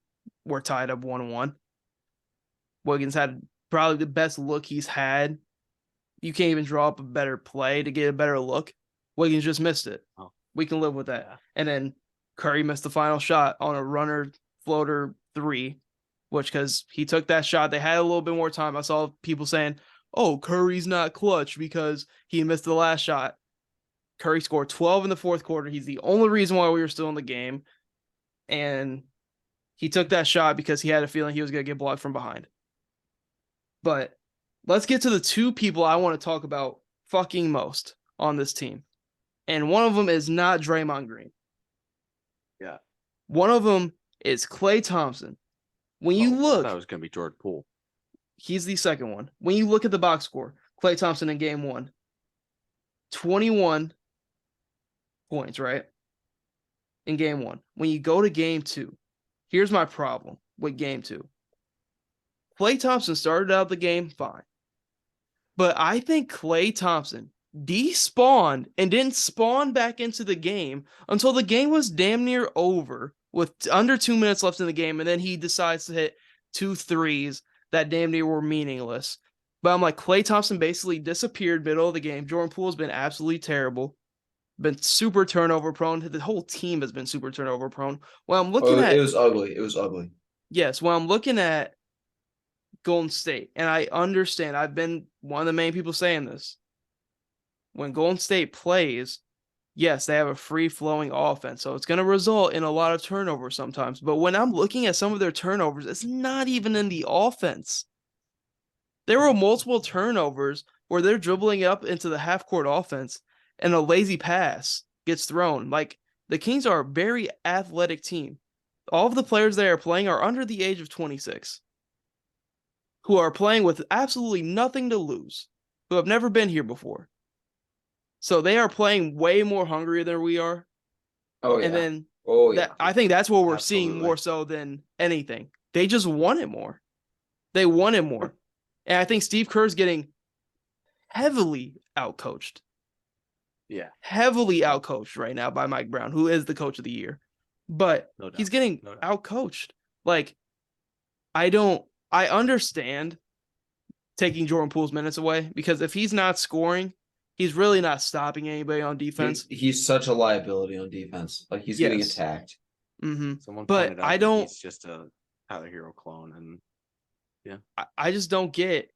We're tied up 1-1. Wiggins had probably the best look he's had. You can't even draw up a better play to get a better look. Wiggins just missed it. Oh. We can live with that. Yeah. And then Curry missed the final shot on a runner floater three, which because he took that shot, they had a little bit more time. I saw people saying, oh, Curry's not clutch because he missed the last shot. Curry scored 12 in the fourth quarter. He's the only reason why we were still in the game. And he took that shot because he had a feeling he was going to get blocked from behind. But let's get to the two people I want to talk about fucking most on this team. And one of them is not Draymond Green. Yeah. One of them is Klay Thompson. When you look, that was going to be Jordan Poole. He's the second one. When you look at the box score, Klay Thompson in game one, 21 points, right? In game one. When you go to game two, here's my problem with game two. Klay Thompson started out the game fine. But I think Klay Thompson despawned and didn't spawn back into the game until the game was damn near over with under 2 minutes left in the game. And then he decides to hit 2 threes that damn near were meaningless. But I'm like, Klay Thompson basically disappeared middle of the game. Jordan Poole's been absolutely terrible. Been super turnover prone. The whole team has been super turnover prone. Well, I'm looking at it was ugly. It was ugly. Yes, well, I'm looking at Golden State, and I understand. I've been one of the main people saying this. When Golden State plays, yes, they have a free-flowing offense, so it's going to result in a lot of turnovers sometimes. But when I'm looking at some of their turnovers, it's not even in the offense. There were multiple turnovers where they're dribbling up into the half-court offense, and a lazy pass gets thrown. Like, the Kings are a very athletic team. All of the players they are playing are under the age of 26, who are playing with absolutely nothing to lose, who have never been here before. So they are playing way more hungry than we are. Oh, yeah. And then yeah. I think that's what we're seeing Absolutely. more so than anything. They just want it more. They want it more. And I think Steve Kerr's getting heavily outcoached. Yeah. Heavily outcoached right now by Mike Brown, who is the coach of the year. But No doubt. he's getting No doubt. outcoached. Like, I understand taking Jordan Poole's minutes away because if he's not scoring, he's really not stopping anybody on defense. He's such a liability on defense. Like, he's getting Yes. attacked. Mm-hmm. Someone But pointed out I that don't- he's just a Tyler Hero clone, and I just don't get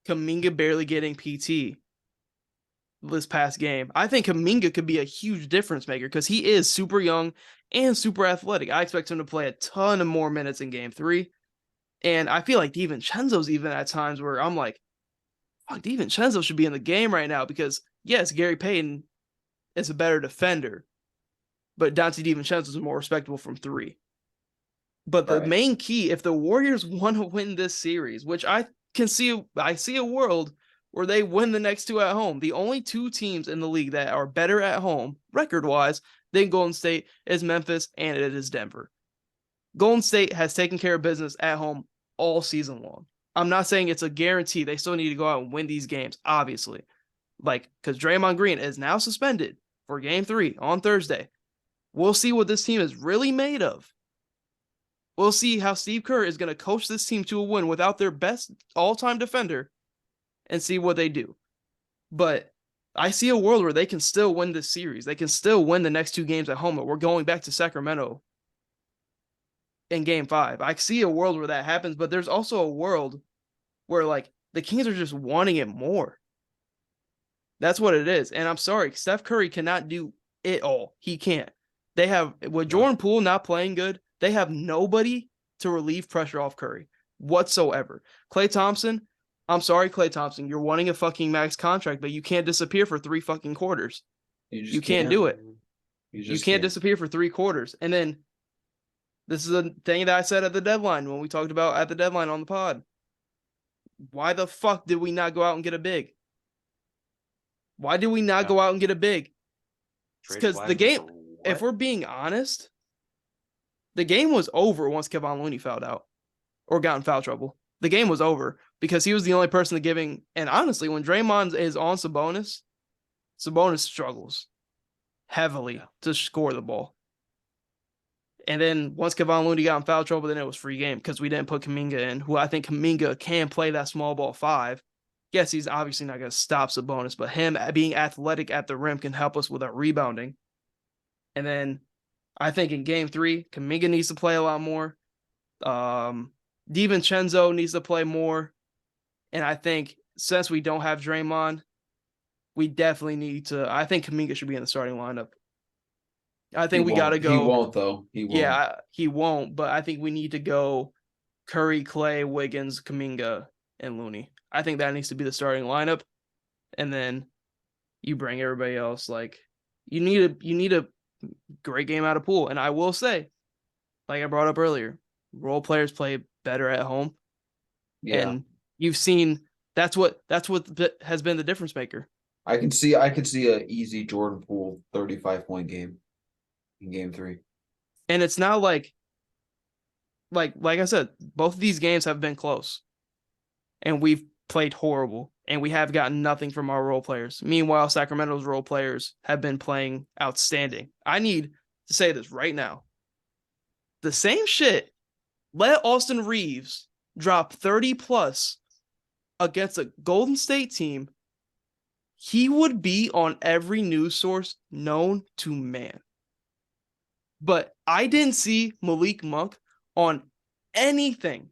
Kuminga barely getting PT this past game. I think Kuminga could be a huge difference maker because he is super young and super athletic. I expect him to play a ton of more minutes in game 3. And I feel like DiVincenzo's even at times where I'm like, fuck, DiVincenzo should be in the game right now because, yes, Gary Payton is a better defender, but Dante DiVincenzo is more respectable from 3. But the Right. main key, if the Warriors want to win this series, which I see a world where they win the next 2 at home. The only 2 teams in the league that are better at home, record-wise, than Golden State is Memphis and it is Denver. Golden State has taken care of business at home all season long. I'm not saying it's a guarantee. They still need to go out and win these games, obviously. Like, because Draymond Green is now suspended for game 3 on Thursday. We'll see what this team is really made of. We'll see how Steve Kerr is going to coach this team to a win without their best all-time defender and see what they do. But I see a world where they can still win this series. They can still win the next 2 games at home. But we're going back to Sacramento in game 5. I see a world where that happens, but there's also a world where, like, the Kings are just wanting it more. That's what it is. And I'm sorry, Steph Curry cannot do it all. He can't. They have, with Jordan Poole not playing good, they have nobody to relieve pressure off Curry whatsoever. Klay Thompson, I'm sorry, Klay Thompson, you're wanting a fucking max contract, but you can't disappear for 3 fucking quarters. You can't do it. You can't disappear for 3 quarters. And then this is a thing that I said at the deadline when we talked about at the deadline on the pod. Why the fuck did we not go out and get a big? Why did we not Yeah. go out and get a big? Traded Because the Wiseman game, for if what? we're being honest, the game was over once Kevon Looney fouled out or got in foul trouble. The game was over because he was the only person giving. And honestly, when Draymond is on Sabonis, Sabonis struggles heavily to score the ball. And then once Kevon Looney got in foul trouble, then it was free game because we didn't put Kuminga in, who I think Kuminga can play that small ball 5. Yes, he's obviously not going to stop Sabonis, but him being athletic at the rim can help us with our rebounding. And then I think in game 3, Kuminga needs to play a lot more. DiVincenzo needs to play more. And I think since we don't have Draymond, we definitely need to. I think Kuminga should be in the starting lineup. I think we got to go. He won't though. He won't. Yeah, he won't. But I think we need to go Curry, Clay, Wiggins, Kuminga, and Looney. I think that needs to be the starting lineup. And then you bring everybody else. Like you need a great game out of Poole. And I will say, like I brought up earlier, role players play better at home. Yeah. And you've seen that's what has been the difference maker. I can see a easy Jordan Poole 35-point game in game 3. And it's not like I said, both of these games have been close. And we've played horrible. And we have gotten nothing from our role players. Meanwhile, Sacramento's role players have been playing outstanding. I need to say this right now. The same shit. Let Austin Reeves drop 30 plus against a Golden State team. He would be on every news source known to man. But I didn't see Malik Monk on anything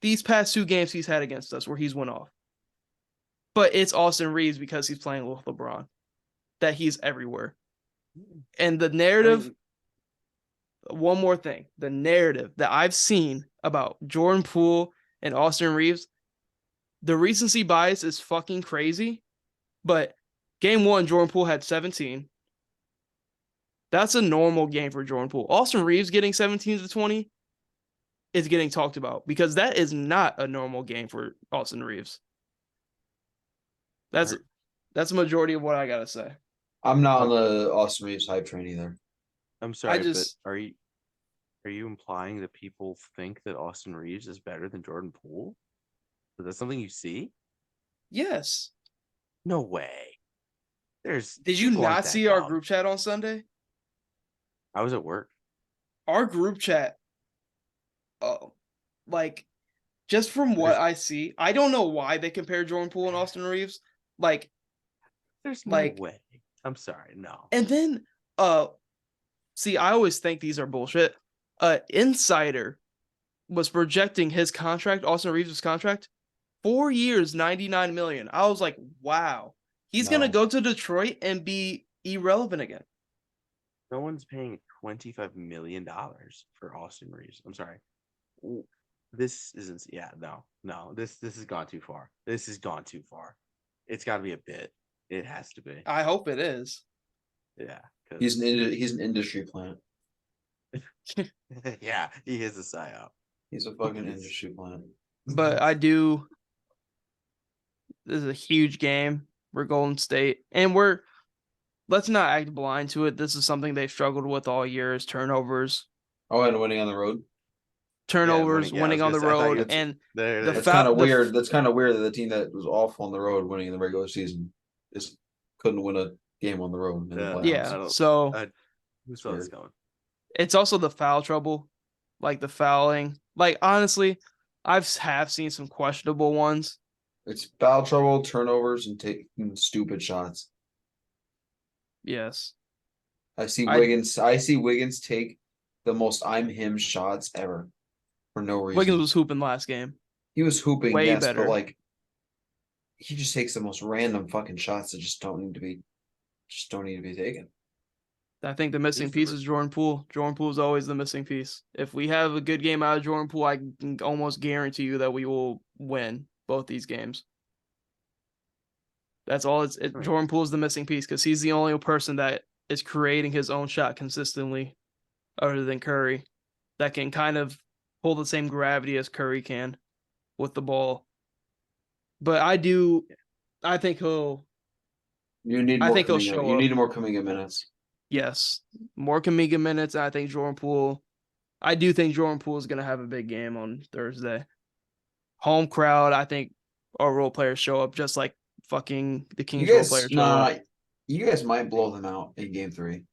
these past 2 games he's had against us where he's went off. But it's Austin Reeves because he's playing with LeBron that he's everywhere. And the narrative, one more thing, the narrative that I've seen about Jordan Poole and Austin Reeves, the recency bias is fucking crazy. But game 1, Jordan Poole had 17. That's a normal game for Jordan Poole. Austin Reeves getting 17 to 20 is getting talked about because that is not a normal game for Austin Reeves. That's a majority of what I gotta say. I'm not on the Austin Reeves hype train either. I'm sorry, but are you implying that people think that Austin Reeves is better than Jordan Poole? Is that something you see? Yes. No way. Did you not see our group chat on Sunday? I was at work. Our group chat, just from what I see, I don't know why they compare Jordan Poole and Austin Reeves. There's no way. I'm sorry, no. And then, see, I always think these are bullshit. Insider was projecting his contract, Austin Reeves' contract, 4 years, $99 million. I was like, wow, he's gonna go to Detroit and be irrelevant again. No one's paying $25 million for Austin Reeves. I'm sorry. This isn't. Yeah, no. This has gone too far. This has gone too far. It's got to be a bit. It has to be. I hope it is. Yeah, he's an industry plant. Yeah, he is a psyop. He's a fucking industry plant. But this is a huge game. We're Golden State, and let's not act blind to it. This is something they've struggled with all year: is turnovers. Oh, and winning on the road. Winning on the road, and that's kind of weird. That's kind of weird that the team that was awful on the road winning in the regular season couldn't win a game on the road in the playoffs. Yeah, so who saw this going? It's also the foul trouble, like the fouling. Like honestly, have seen some questionable ones. It's foul trouble, turnovers, and taking stupid shots. Yes, I see Wiggins take the most I'm him shots ever for no reason. Wiggins was hooping last game. He was hooping, way yes, better. But he just takes the most random fucking shots that just don't need to be taken. I think the missing piece is Jordan Poole. Jordan Poole is always the missing piece. If we have a good game out of Jordan Poole, I can almost guarantee you that we will win both these games. That's all. Jordan Poole is the missing piece because he's the only person that is creating his own shot consistently, other than Curry, that can kind of pull the same gravity as Curry can with the ball. But I think he'll You need I more think he'll Kuminga. show You up. need more Kuminga minutes. Yes, more Kuminga minutes. I think Jordan Poole. I do think Jordan Poole is going to have a big game on Thursday. Home crowd. I think our role players show up just like fucking the You Kings role guys, players show up. you guys might blow them out in game 3.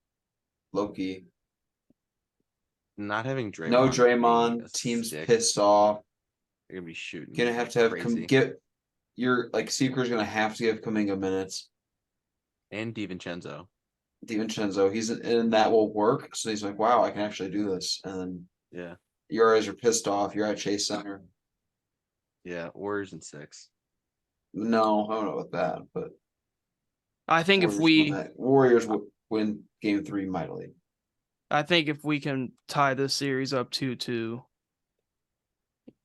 Low-key. Not having Draymond. No being a Draymond. Team's stick, pist off. They're gonna be shooting. Gonna have to have crazy. get your Seeker's gonna have to give Kuminga minutes. And DiVincenzo. DiVincenzo, and that will work. So he's like, wow, I can actually do this. And then Yeah. your eyes are pissed off. You're at Chase Center. Yeah. Warriors in 6. No, I don't know about that, but I think Warriors win game 3 mightily. I think if we can tie this series up 2-2,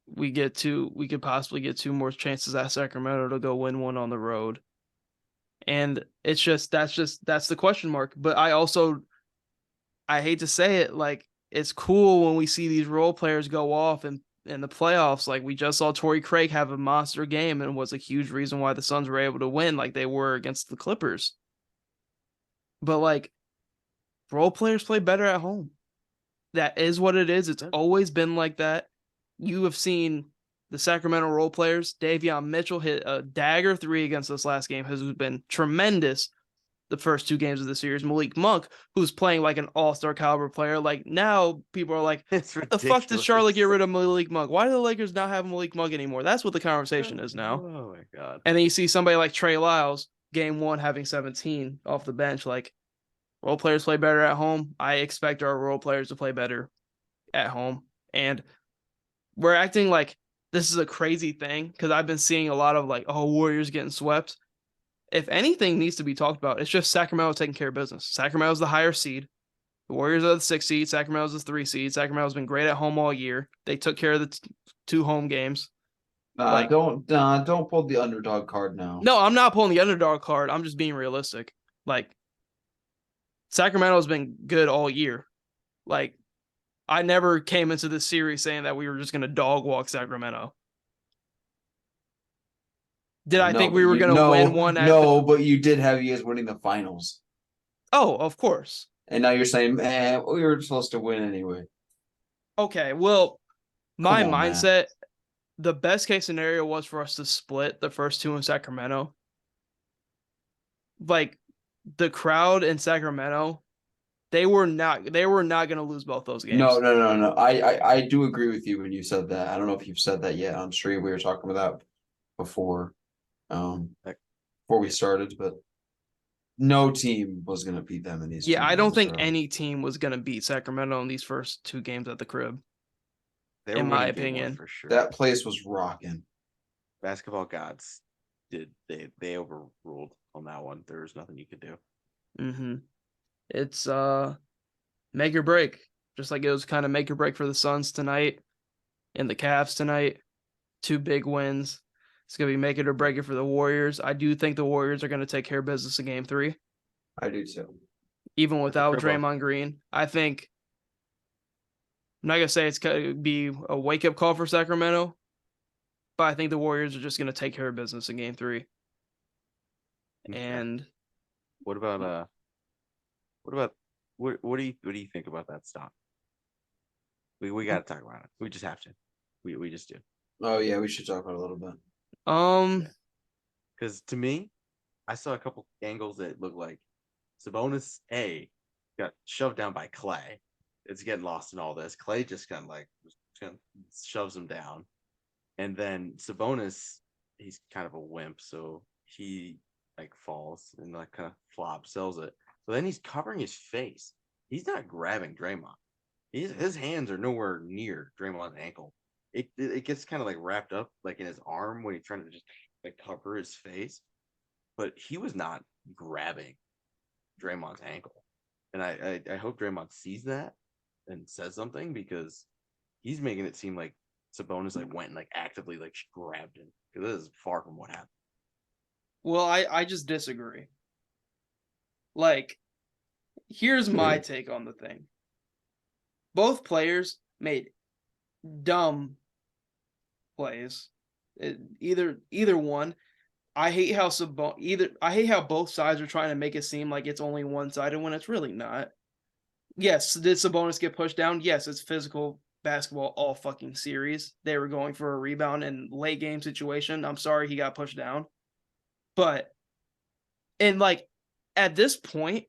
we could possibly get 2 more chances at Sacramento to go win one on the road. And it's that's the question mark. But I hate to say it, like, it's cool when we see these role players go off in the playoffs. Like, we just saw Torrey Craig have a monster game and was a huge reason why the Suns were able to win like they were against the Clippers. But like, role players play better at home. That is what it is. It's always been like that. You have seen the Sacramento role players. Davion Mitchell hit a dagger 3 against us last game, who's been tremendous the first 2 games of the series. Malik Monk, who's playing like an all-star caliber player. Like, now people are like, It's what the fuck did Charlotte get rid of Malik Monk? Why do the Lakers not have Malik Monk anymore? That's what the conversation is now. Oh my god. And then you see somebody like Trey Lyles, game 1 having 17 off the bench. Like, role players play better at home. I expect our role players to play better at home. And we're acting like this is a crazy thing because I've been seeing a lot of like, oh, Warriors getting swept. If anything needs to be talked about, it's just Sacramento taking care of business. Sacramento's the higher seed. The Warriors are the 6th seed. Sacramento's the 3 seed. Sacramento's been great at home all year. They took care of the 2 home games. Don't pull the underdog card now. No, I'm not pulling the underdog card. I'm just being realistic. Like, Sacramento's been good all year. Like, I never came into this series saying that we were just going to dog walk Sacramento. Did I think we were going to win one? But you did have you guys winning the finals. Oh, of course. And now you're saying, man, we were supposed to win anyway. Okay, well, my mindset, the best case scenario was for us to split the first 2 in Sacramento. Like, the crowd in Sacramento, they were not going to lose both those games. No. I do agree with you when you said that. I don't know if you've said that yet on stream. We were talking about that before we started, but no team was going to beat them in these. Yeah, I don't think any team was going to beat Sacramento in these first 2 games at the crib. In my opinion, for sure. That place was rocking. Basketball gods they overruled on that one. There was nothing you could do. Mm-hmm. It's make or break. Just like it was kind of make or break for the Suns tonight and the Cavs tonight. 2 big wins. It's going to be make it or break it for the Warriors. I do think the Warriors are going to take care of business in game 3. I do too. Even without Draymond Green. I think, I'm not going to say it's going to be a wake-up call for Sacramento, but I think the Warriors are just going to take care of business in game 3. Okay. And what do you think about that stop? We got to talk about it. We just have to. We just do. Oh yeah, we should talk about it a little bit. Because to me, I saw a couple angles that looked like Sabonis got shoved down by Clay. It's getting lost in all this. Clay just kind of shoves him down, and then Sabonis, he's kind of a wimp, so he falls and kind of flops, sells it. But then he's covering his face. He's not grabbing Draymond. His hands are nowhere near Draymond's ankle. It gets kind of wrapped up in his arm when he's trying to just cover his face, but he was not grabbing Draymond's ankle. And I hope Draymond sees that and says something, because he's making it seem like Sabonis went and actively grabbed him, because this is far from what happened. Well, I just disagree. Here's my take on the thing. Both players made dumb plays. Either one. I hate how I hate how both sides are trying to make it seem like it's only one sided when it's really not. Yes, did Sabonis get pushed down? Yes, it's physical basketball all fucking series. They were going for a rebound in late game situation. I'm sorry he got pushed down. But and like at this point,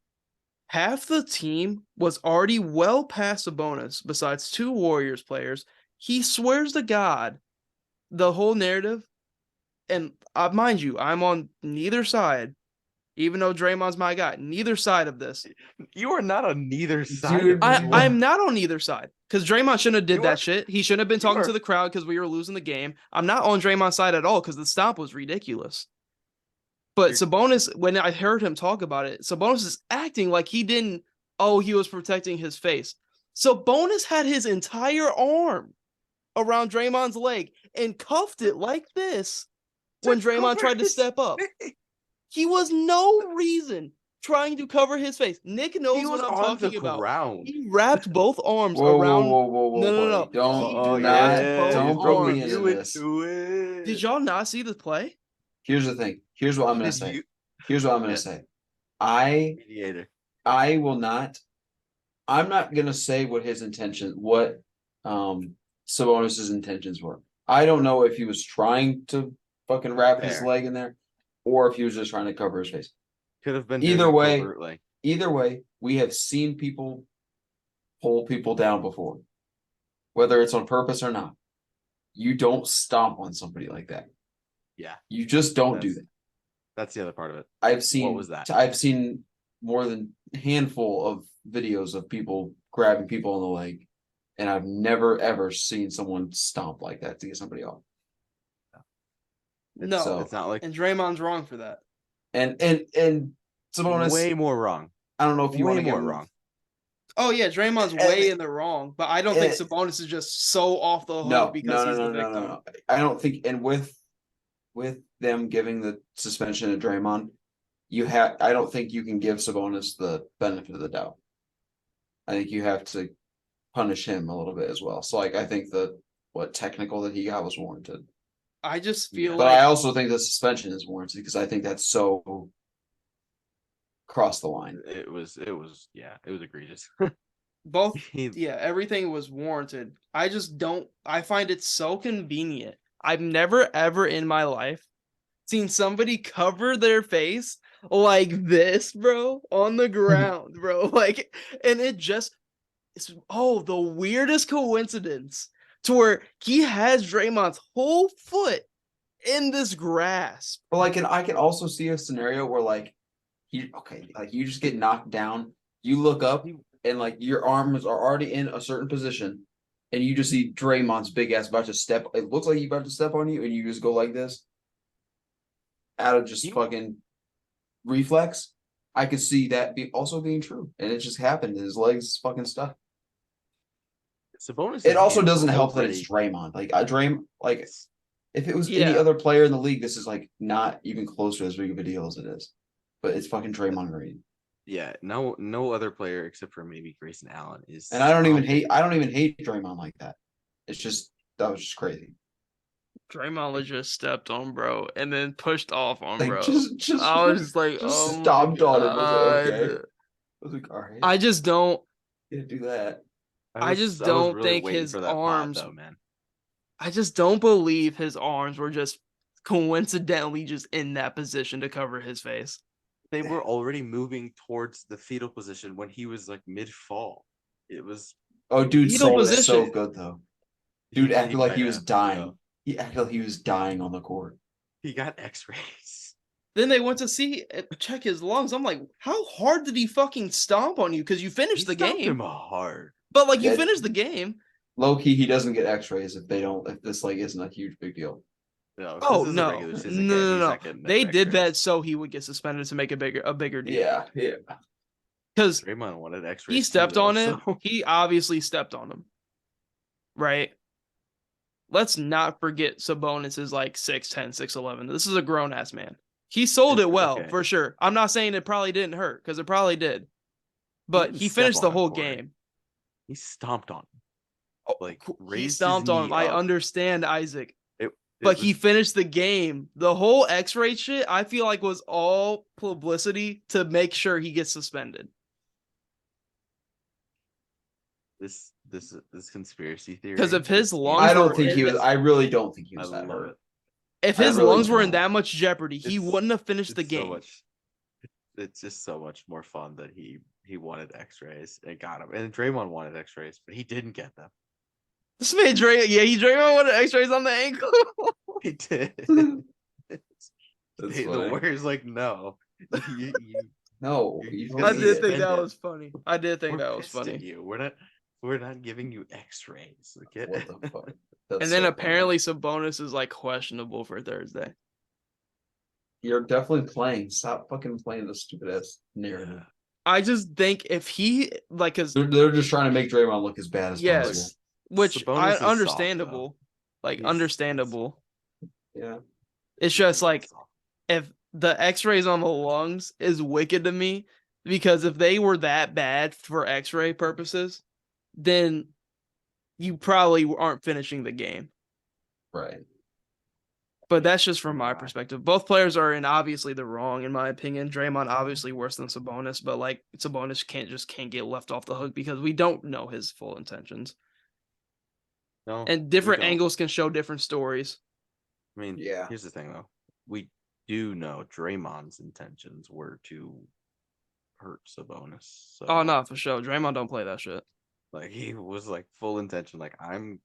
half the team was already well past Sabonis, besides 2 Warriors players. He swears to God the whole narrative, and mind you, I'm on neither side, even though Draymond's my guy. Neither side of this. You are not on neither side Dude, of I, this. I'm not on either side because Draymond shouldn't have did You that are- shit. He shouldn't have been you talking are- to the crowd because we were losing the game. I'm not on Draymond's side at all because the stop was ridiculous. But You're- Sabonis, when I heard him talk about it, Sabonis is acting like he didn't. Oh, he was protecting his face. Sabonis had his entire arm around Draymond's leg and cuffed it like this when To Draymond cover tried to his step up. face. He was no reason trying to cover his face. Nick knows He was what I'm on the talking about. ground. He wrapped both arms Whoa, around. whoa, whoa, whoa, No, no, whoa, no, buddy. Don't He Oh, do wrapped not both don't you bring broke me arms. into you this. into it. Did y'all not see the play? Here's the thing. Here's what I'm gonna Did say. you- Here's what I'm gonna Yes. say. I Mediator. I will not. I'm not gonna say what Sabonis's intentions were. I don't know if he was trying to fucking wrap his Fair. leg in there, or if he was just trying to cover his face. Could have been Either doing it way- covertly. Either way, we have seen people pull people down before, whether it's on purpose or not. You don't stomp on somebody like that. Yeah, You just don't do That's- that. that's the other part of it. I've seen was that? I've seen more than a handful of videos of people grabbing people on the leg, and I've never ever seen someone stomp like that to get somebody off. No. So- It's not like And Draymond's wrong for that. And Sabonis, way more wrong. I don't know if you Way want to get more him wrong. Oh yeah, Draymond's And- way in the wrong, but I don't think and- Sabonis is just so off the hook No, because no, he's no, the no, victim. no, no. I don't think, and with them giving the suspension to Draymond, I don't think you can give Sabonis the benefit of the doubt. I think you have to punish him a little bit as well. So like I think what technical that he got was warranted. I just feel But like I also think the suspension is warranted because I think that's so cross the line. It was egregious. both He- yeah, everything was warranted. I find it so convenient. I've never ever in my life seen somebody cover their face like this, bro, on the ground, bro. Like, and it's the weirdest coincidence to where he has Draymond's whole foot in this grasp. But like, and I can also see a scenario where like you just get knocked down, you look up and like your arms are already in a certain position, and you just see Draymond's big ass about to step. It looks like he's about to step on you, and you just go like this out of just fucking reflex. I could see that also being true, and it just happened. His legs fucking stuck. Sabonis. It also doesn't help that it's Draymond. Like if it was any Yeah. other player in the league, this is like not even close to as big of a deal as it is. But it's fucking Draymond Green. Yeah, no other player except for maybe Grayson Allen is. And I don't even hate Draymond like that. It's just that was just crazy. Draymond legit stepped on bro and then pushed off on Like bro. just I was just like, just oh my stomped on him. I was like, God. okay. I was like, all right. I just don't Can't do that. I just was don't really think waiting his for that pot, arms- though, man. I just don't believe his arms were just coincidentally just in that position to cover his face. They were already moving towards the fetal position when he was like mid-fall. It was Oh, dude, Fetal so so position. good though. Dude acted like might he was have, dying. though. He acted like he was dying on the court. He got X-rays. Then they went to check his lungs. I'm like, how hard did he fucking stomp on you? Because you He finished the stomped game. him hard. But like you Yeah. finished the game. Low key, he doesn't get X-rays if this like isn't a huge big deal. No, Oh this is a no. regular No, season no, game. no, He's no. not getting They did X-rays. that so he would get suspended to make a bigger deal. Yeah. Because Draymond wanted X-rays. he too, stepped though, on it. so- He obviously stepped on him. Right? Let's not forget Sabonis is like 6'10, 6'11. This is a grown ass man. He sold it well, Okay. for sure. I'm not saying it probably didn't hurt, because it probably did. But didn't he step finished the on him, whole Corey. game. He stomped on him. Like He raised stomped his on knee him. I up. understand, Isaac. but he finished the game. The whole X-ray shit, I feel like, was all publicity to make sure he gets suspended. This conspiracy theory. Because if his lungs I don't were think he was. I really don't think he I was that love hurt. it. if I his really lungs were in don't. that much jeopardy, he It's- wouldn't have finished the It's game. so much. It's just so much more fun that he wanted X-rays and got them, and Draymond wanted X-rays, but he didn't get them. This man Draymond wanted X-rays on the ankle. He did. That's The funny. Warriors like no. No, You- you you don't I guys need did it. think that suspended. was funny. I did think We're that was pissed at funny. you. We're not giving you X-rays. Okay? What the fuck? That's And then so apparently Sabonis is like questionable for Thursday. funny. You're definitely playing. Stop fucking playing this stupid ass narrative. I just think if he like, cause They're just trying to make Draymond look as bad as possible. yes, which Sabonis I is soft, understandable, like He's- understandable. Yeah. It's just like if the X-rays on the lungs is wicked to me, because if they were that bad for X-ray purposes, then you probably aren't finishing the game. Right. But that's just from my Right. perspective. Both players are in obviously the wrong, in my opinion. Draymond obviously worse than Sabonis, but like Sabonis can't get left off the hook because we don't know his full intentions. No, And we different don't. angles can show different stories. I mean, Yeah. here's the thing though. We do know Draymond's intentions were to hurt Sabonis. So, Oh no, for sure. Draymond don't play that shit. like he was like full intention, like I'm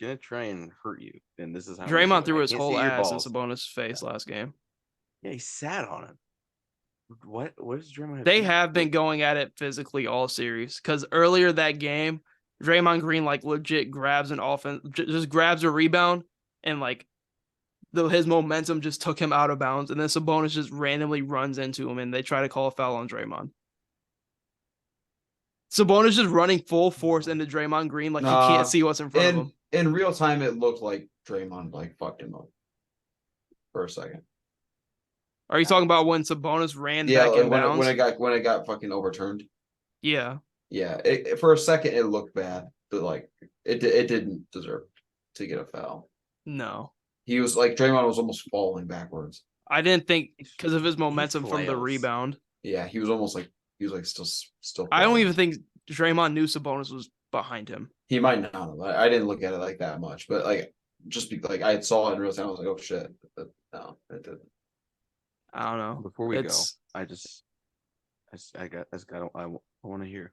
gonna try and hurt you, and this is how. Draymond threw his can't whole see your ass in balls. Sabonis' face last game. Yeah, he sat on him. What does Draymond have? They to do? have been going at it physically all series. Because earlier that game, Draymond Green like legit grabs an offense, just grabs a rebound, and like his momentum just took him out of bounds, and then Sabonis just randomly runs into him, and they try to call a foul on Draymond. Sabonis just running full force into Draymond Green like he Nah, can't see what's in front of him. In real time, it looked like Draymond like fucked him up for a second. Are you talking about when Sabonis ran Yeah, back like in when bounds? it got fucking overturned. Yeah. Yeah, for a second it looked bad, but like it didn't deserve to get a foul. No. He was like Draymond was almost falling backwards. I didn't think because of his He momentum from the flails. rebound. Yeah, he was almost like he was like still. I don't falling. even think Draymond knew Sabonis was behind him. He might not have. I didn't look at it like that much, but like just like I saw it in real time, I was like, oh shit. But no, it didn't. I don't know. Before we It's- go, I want to hear,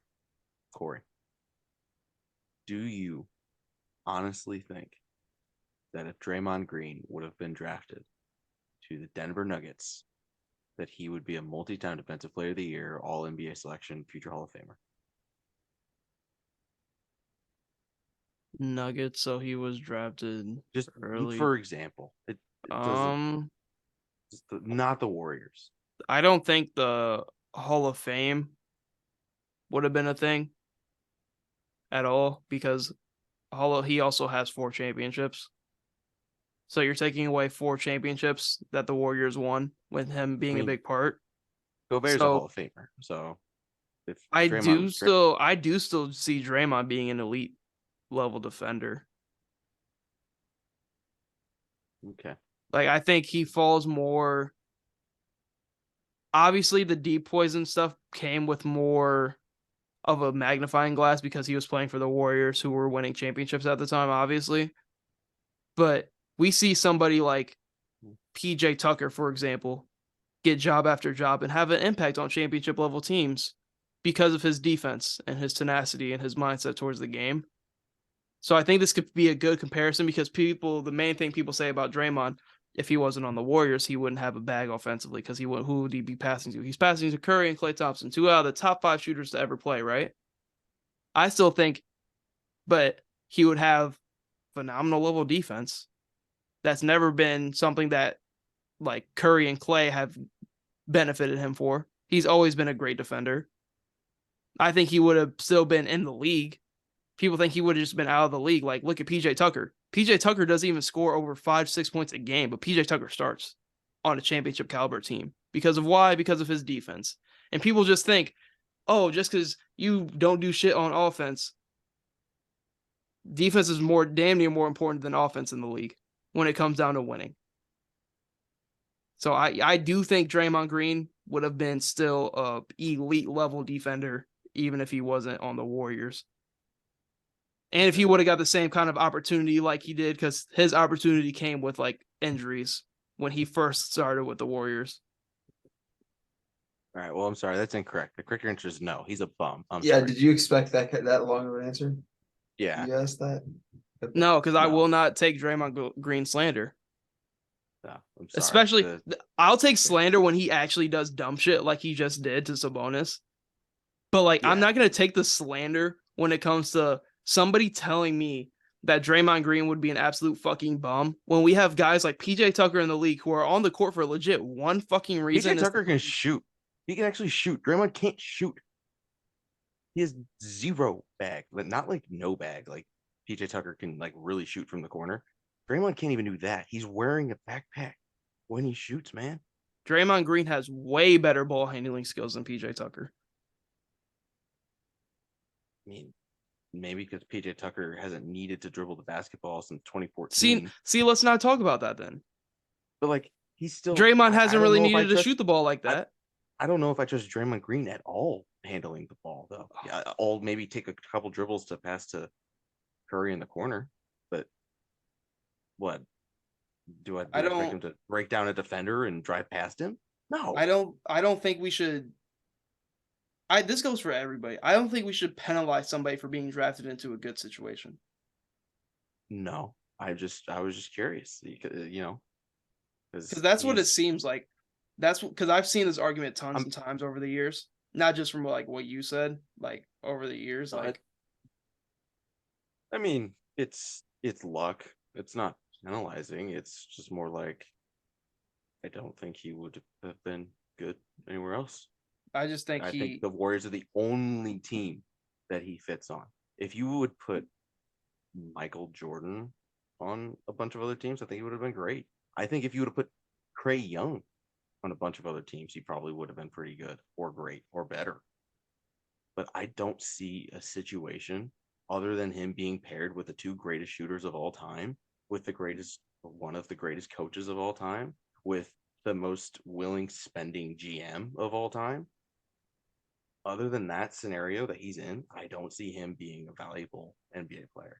Corey. Do you honestly think that if Draymond Green would have been drafted to the Denver Nuggets, that he would be a multi-time Defensive Player of the Year, All NBA selection, future Hall of Famer? Nuggets, so he was drafted Just early. for example, it doesn't, not the Warriors. I don't think the Hall of Fame would have been a thing at all because he also has 4 championships. So you're taking away 4 championships that the Warriors won with him being a big part. Gobert's a So- Hall of Famer, so if I Draymond do was still see Draymond being an elite level defender. okay. Like I think he falls more. Obviously, the deep poison stuff came with more of a magnifying glass because he was playing for the Warriors who were winning championships at the time, obviously. But we see somebody like PJ Tucker, for example, get job after job and have an impact on championship level teams because of his defense and his tenacity and his mindset towards the game. So I think this could be a good comparison because the main thing people say about Draymond, if he wasn't on the Warriors, he wouldn't have a bag offensively because who would he be passing to? He's passing to Curry and Klay Thompson, 2 out of the top 5 shooters to ever play, right? I still think, but he would have phenomenal level defense. That's never been something that like Curry and Klay have benefited him for. He's always been a great defender. I think he would have still been in the league. People think he would have just been out of the league. Like, look at PJ Tucker. PJ Tucker doesn't even score over 5-6 points a game, but PJ Tucker starts on a championship caliber team. Because of why? Because of his defense. And people just think, oh, just because you don't do shit on offense, defense is damn near more important than offense in the league. when it comes down to winning. So I do think Draymond Green would have been still a elite level defender even if he wasn't on the Warriors. And if he would have got the same kind of opportunity like he did, because his opportunity came with like injuries when he first started with the Warriors. All right. Well, I'm sorry. That's incorrect. The correct answer is no. He's a bum. I'm Yeah, sorry. did you expect that long of an answer? Yeah. You asked that? Okay. No, because I No. will not take Draymond Green slander. No, I'm sorry. Especially, I'll take slander when he actually does dumb shit like he just did to Sabonis. But like, I'm Yeah. not gonna take the slander when it comes to somebody telling me that Draymond Green would be an absolute fucking bum when we have guys like PJ Tucker in the league who are on the court for legit one fucking reason. PJ Tucker can shoot. He can actually shoot. Draymond can't shoot. He has 0 bag, but not like no bag. Like PJ Tucker can like really shoot from the corner. Draymond can't even do that. He's wearing a backpack when he shoots, man. Draymond Green has way better ball handling skills than PJ Tucker. I mean, maybe because PJ Tucker hasn't needed to dribble the basketball since 2014. See, let's not talk about that then. But like, he's still Draymond I hasn't don't really know if I needed to trust- shoot the ball like that. I don't know if I trust Draymond Green at all handling the ball though. Yeah, I'll maybe take a couple dribbles to pass to Curry in the corner, but what do I expect don't- him to break down a defender and drive past him? No, I don't think we should. This goes for everybody. I don't think we should penalize somebody for being drafted into a good situation. no. I was just curious, you know, because that's what it seems like. That's because I've seen this argument tons of times over the years, not just from like what you said, like over the years. Like, I mean, it's luck. It's not penalizing. It's just more like I don't think he would have been good anywhere else. I just think I think the Warriors are the only team that he fits on. If you would put Michael Jordan on a bunch of other teams, I think he would have been great. I think if you would have put Trae Young on a bunch of other teams, he probably would have been pretty good or great or better. But I don't see a situation other than him being paired with the 2 greatest shooters of all time, with one of the greatest coaches of all time, with the most willing spending GM of all time. Other than that scenario that he's in, I don't see him being a valuable NBA player.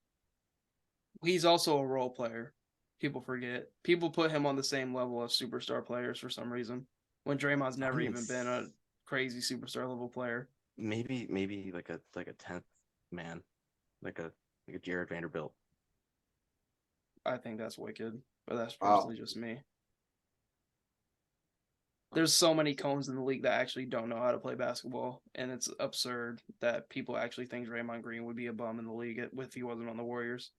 He's also a role player. People forget. People put him on the same level as superstar players for some reason, when Draymond's never even been a crazy superstar level player. Maybe like a 10th man, like a Jared Vanderbilt. I think that's wicked, but that's personally just me. There's so many cones in the league that actually don't know how to play basketball, and it's absurd that people actually think Draymond Green would be a bum in the league if he wasn't on the Warriors.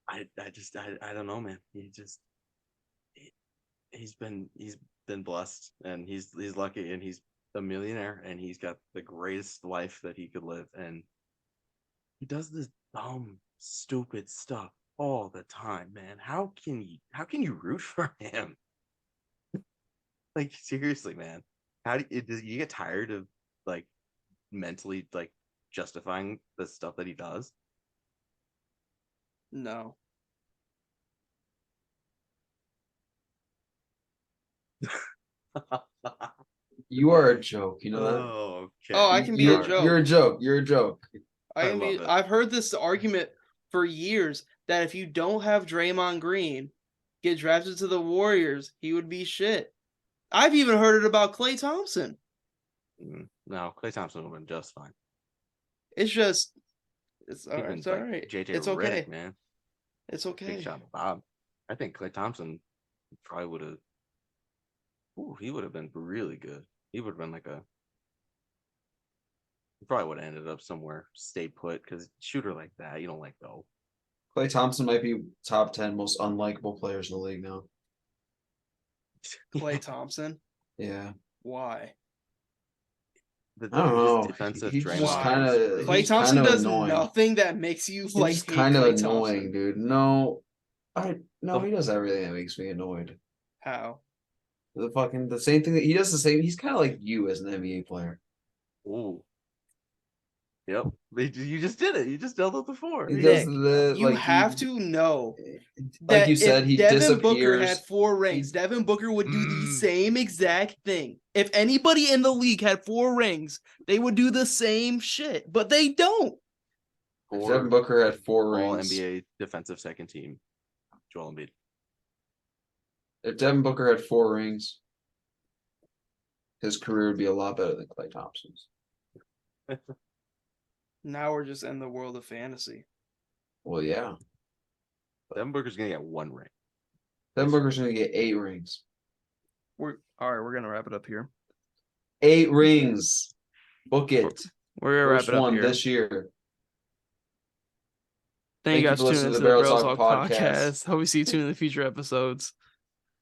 I don't know, man. He's been blessed, and he's lucky, and he's a millionaire, and he's got the greatest life that he could live, and he does this dumb, stupid stuff all the time, man. How can you root for him? Like, seriously, man. Do you get tired of like mentally like justifying the stuff that he does? No. You are a joke, you know that? Oh, okay. Oh, I can be a joke. You're a joke. You're a joke. I've heard this argument for years that if you don't have Draymond Green get drafted to the Warriors, he would be shit. I've even heard it about Klay Thompson. No, Klay Thompson would have been just fine. It's all right. It's all Like right. JJ It's Redick, okay. man. It's okay. Big shot to Bob. I think Klay Thompson probably would have. Ooh, he would have been really good. He would have been like he probably would have ended up somewhere, stay put, because shooter like that, you don't let go. Klay Thompson might be top 10 most unlikable players in the league now. Klay Thompson? Yeah. Why? I don't know. Defensive He's just Why? kind of Klay Thompson does annoying. nothing that makes you He's like just hate kind of Klay annoying, Thompson. dude. No, he does everything that makes me annoyed. How? The same thing that he does. The same. He's kind of like you as an NBA player. Ooh. Yep. You just did it. You just dealt with the 4. He Nick, does the you like have he, to know like that you said, if he Devin Booker had disappears. 4 rings, Devin Booker would do the Mm. same exact thing. If anybody in the league had 4 rings, they would do the same shit, but they don't. If Devin Booker had 4 All rings. NBA defensive second team. Joel Embiid. If Devin Booker had 4 rings, his career would be a lot better than Klay Thompson's. Now we're just in the world of fantasy. Well, yeah. Devin Booker's gonna get 1 ring. Devin Booker's gonna get 8 rings. We're all right. We're gonna wrap it up here. 8 rings. Book it. We're gonna First wrap it up one here. this year. Thank you guys for for tuning listening into to the the Barrel Barrel Talk Talk podcast. podcast. Hope we see you tune in the future episodes.